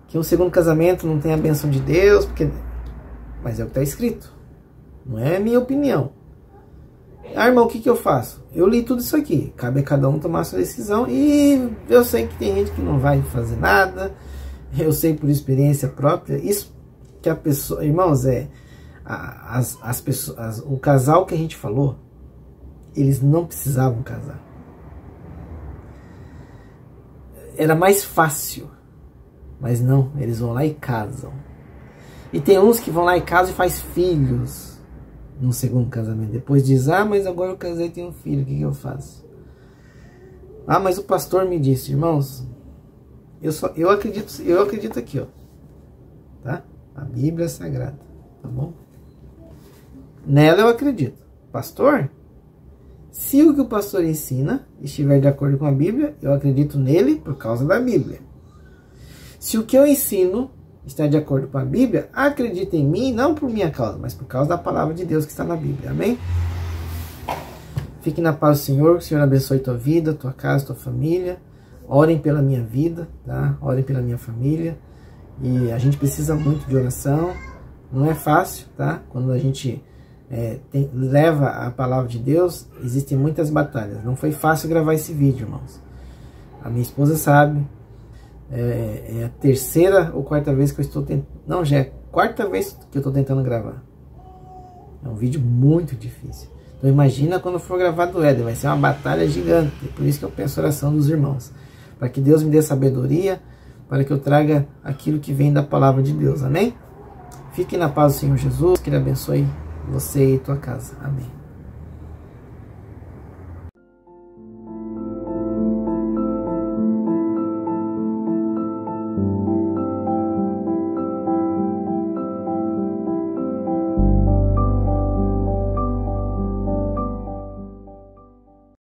que um segundo casamento não tem a bênção de Deus, porque... Mas é o que está escrito. Não é a minha opinião. Ah, irmão, o que eu faço? Eu li tudo isso aqui. Cabe a cada um tomar a sua decisão. E eu sei que tem gente que não vai fazer nada. Eu sei por experiência própria. Isso que a pessoa... Irmãos, as pessoas, o casal que a gente falou, eles não precisavam casar. Era mais fácil. Mas não, eles vão lá e casam. E tem uns que vão lá e casam e faz filhos no segundo casamento. Depois diz, ah, mas agora eu casei e tenho um filho, o que eu faço? Ah, mas o pastor me disse, irmãos, eu acredito aqui, ó, tá? A Bíblia é sagrada, tá bom? Nela eu acredito. Pastor, se o que o pastor ensina estiver de acordo com a Bíblia, eu acredito nele por causa da Bíblia. Se o que eu ensino está de acordo com a Bíblia, acredita em mim, não por minha causa, mas por causa da palavra de Deus que está na Bíblia. Amém? Fique na paz do Senhor, que o Senhor abençoe tua vida, tua casa, tua família. Orem pela minha vida, tá? Orem pela minha família. E a gente precisa muito de oração. Não é fácil, tá? Quando a gente leva a palavra de Deus, existem muitas batalhas. Não foi fácil gravar esse vídeo, irmãos. A minha esposa sabe. É a terceira ou quarta vez que eu estou tentando... Não, já é a quarta vez que eu estou tentando gravar. É um vídeo muito difícil. Então imagina quando for gravar do Éden. Vai ser uma batalha gigante. Por isso que eu peço a oração dos irmãos. Para que Deus me dê sabedoria. Para que eu traga aquilo que vem da palavra de Deus. Amém? Fique na paz do Senhor Jesus. Que Ele abençoe você e tua casa. Amém.